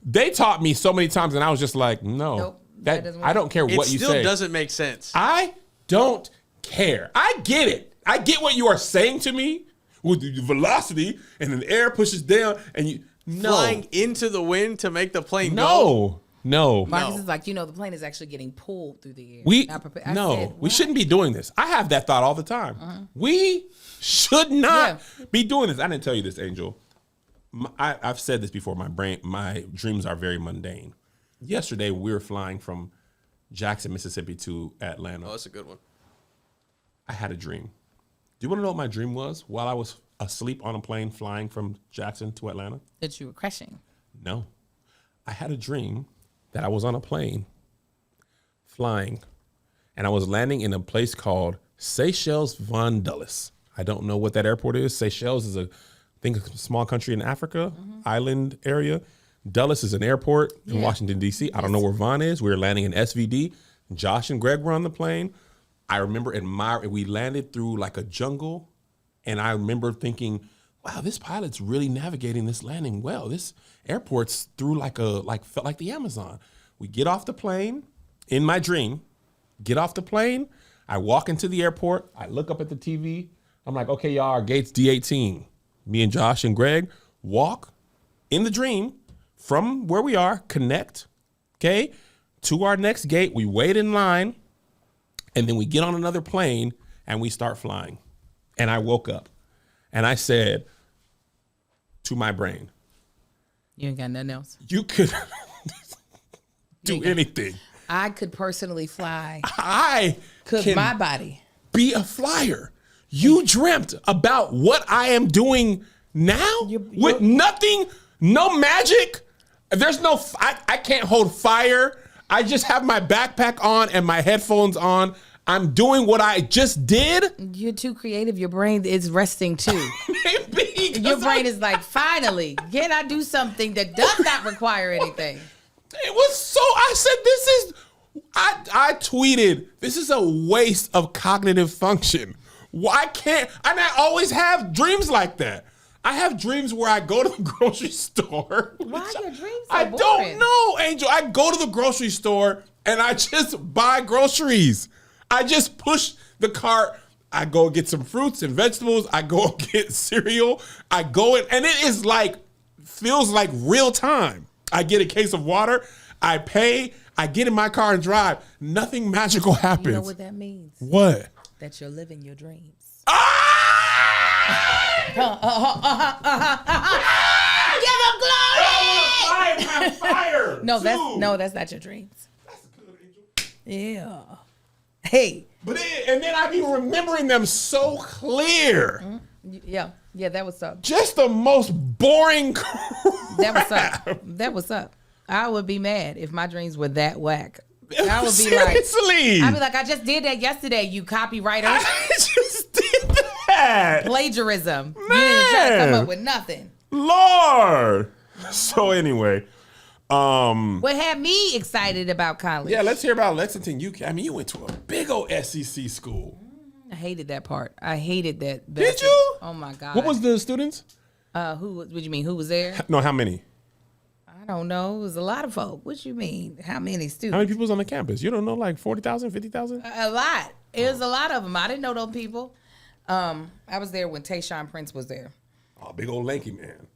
they taught me so many times, and I was just like, no, Nope, that doesn't work. I don't care It what you still say. doesn't make sense. I don't care. I get it. I get what you are saying to me with the velocity, and then the air pushes down, and you Flying into the wind to make the plane go. No. Marcus is like, the plane is actually getting pulled through the air. We I said, we shouldn't be doing this. I have that thought all the time. We should not be doing this. I didn't tell you this, Angel. I've said this before. My dreams are very mundane. Yesterday we were flying from Jackson, Mississippi to Atlanta. Oh, that's a good one. I had a dream. Do you want to know what my dream was while I was asleep on a plane flying from Jackson to Atlanta? that you were crashing. No. I had a dream that I was on a plane flying, and I was landing in a place called Seychelles Von Dulles. I don't know what that airport is. Seychelles is a small country in Africa, island area. Dulles is an airport in Washington, D.C. I don't know where Von is. We were landing in SVD. Josh and Greg were on the plane. I remember we landed through like a jungle, and I remember thinking, wow, this pilot's really navigating this landing well. This airport's through felt like the Amazon. We get off the plane, in my dream, get off the plane, I walk into the airport, I look up at the TV, I'm like, okay, y'all, our gate's D18. Me and Josh and Greg walk in the dream from where we are, connect, okay, to our next gate. We wait in line, and then we get on another plane, and we start flying. And I woke up, and I said to my brain, You ain't got nothing else. you could do anything. I could personally fly. I Cook can my body. be a flyer. You dreamt about what I am doing now with nothing, no magic. There's no, I can't hold fire. I just have my backpack on and my headphones on. I'm doing what I just did. You're too creative. Your brain is resting too. Maybe. Your brain is like, finally, can I do something that does not require anything? It was so, I said, I tweeted, this is a waste of cognitive function. Why can't, and I always have dreams like that. I have dreams where I go to the grocery store. Why are your dreams so I boring? don't know, Angel. I go to the grocery store and I just buy groceries. I just push the cart. I go get some fruits and vegetables. I go get cereal. I go in, and it is like, feels like real time. I get a case of water. I pay. I get in my car and drive. Nothing magical happens. You know what that means? What? That you're living your dreams. Give them glory! Fire! No, that's not your dreams. That's good, Angel. Yeah. Hey. And then I be remembering them so clear. Yeah, that was up. Just the most boring That was crap. up. That was up. I would be mad if my dreams were that whack. I would be Seriously. I'd be like, I just did that yesterday, you copywriter. I just did that. Plagiarism. You didn't try to come up with nothing. Lord. So anyway, What had me excited about college? yeah, let's hear about Lexington UK. I mean, you went to a big old SEC school. I hated that part. I hated that. Did you? Oh my God. What was the students? What do you mean? Who was there? No, how many? I don't know. It was a lot of folk. What you mean? How many students? How many people was on the campus? You don't know, like 40,000, 50,000? A lot. It was a lot of them. I didn't know those people. I was there when Tayshaun Prince was there. Oh, big old lanky man.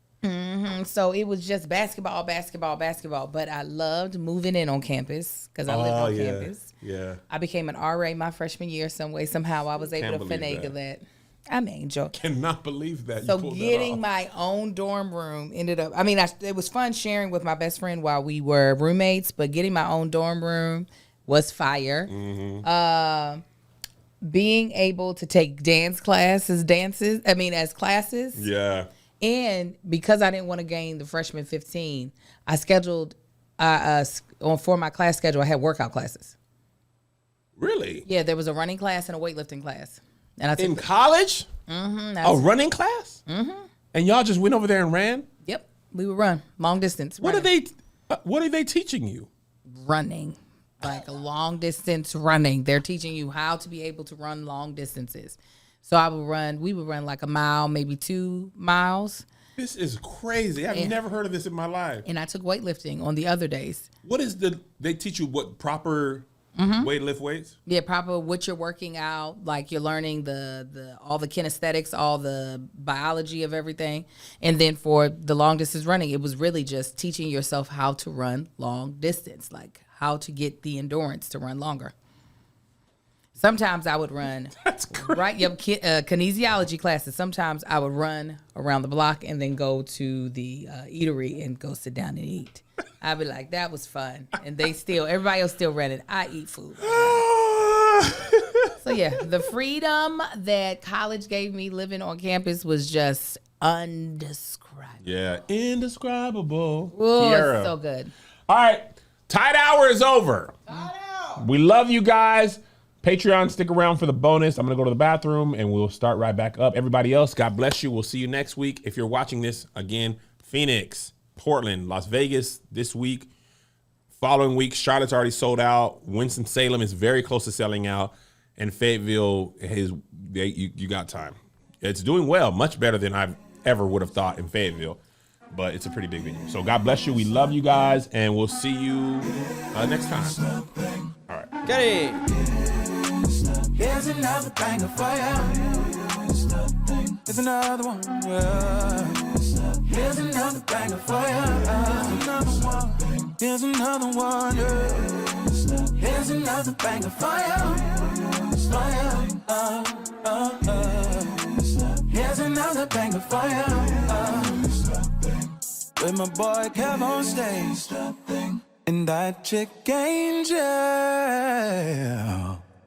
So it was just basketball. But I loved moving in on campus because I lived on campus. Yeah. I became an RA my freshman year some way. Somehow I was able to finagle that. I'm an angel. Cannot believe that. So you pulled getting that off. my own dorm room ended up, it was fun sharing with my best friend while we were roommates, but getting my own dorm room was fire. Being able to take dance classes, as classes. Yeah. And because I didn't want to gain the freshman 15, I scheduled, for my class schedule, I had workout classes. Really? Yeah, there was a running class and a weightlifting class. And I took In college? A running class? And y'all just went over there and ran? Yep, we would run long distance. What running. are they teaching you? Running, like a long distance running. They're teaching you how to be able to run long distances. So we would run like a mile, maybe 2 miles. This is crazy. I've never heard of this in my life. And I took weightlifting on the other days. What is they teach you what proper way to lift weights? Yeah, proper what you're working out, like you're learning the all the kinesthetics, all the biology of everything. And then for the long distance running, it was really just teaching yourself how to run long distance, like how to get the endurance to run longer. Sometimes I would run kinesiology classes. Sometimes I would run around the block and then go to the eatery and go sit down and eat. I'd be like, that was fun. And everybody else still running. I eat food. So yeah, the freedom that college gave me living on campus was just undescribable. Yeah, indescribable. Oh, Kierra. it's so good. All right, Tide Hour is over. We love you guys. Patreon, stick around for the bonus. I'm going to go to the bathroom, and we'll start right back up. Everybody else, God bless you. We'll see you next week. If you're watching this, again, Phoenix, Portland, Las Vegas this week. Following week, Charlotte's already sold out. Winston-Salem is very close to selling out. And Fayetteville, you got time. It's doing well, much better than I ever would have thought in Fayetteville. But it's a pretty big venue. So God bless you. We love you guys. And we'll see you next time. All right. Get it. Here's another banger for ya. Here's another one. Yeah. Here's another banger for ya. Here's another one. Yeah. Here's another banger for ya. Here's another banger for ya. With my boy Kev on stage and that chick Angel.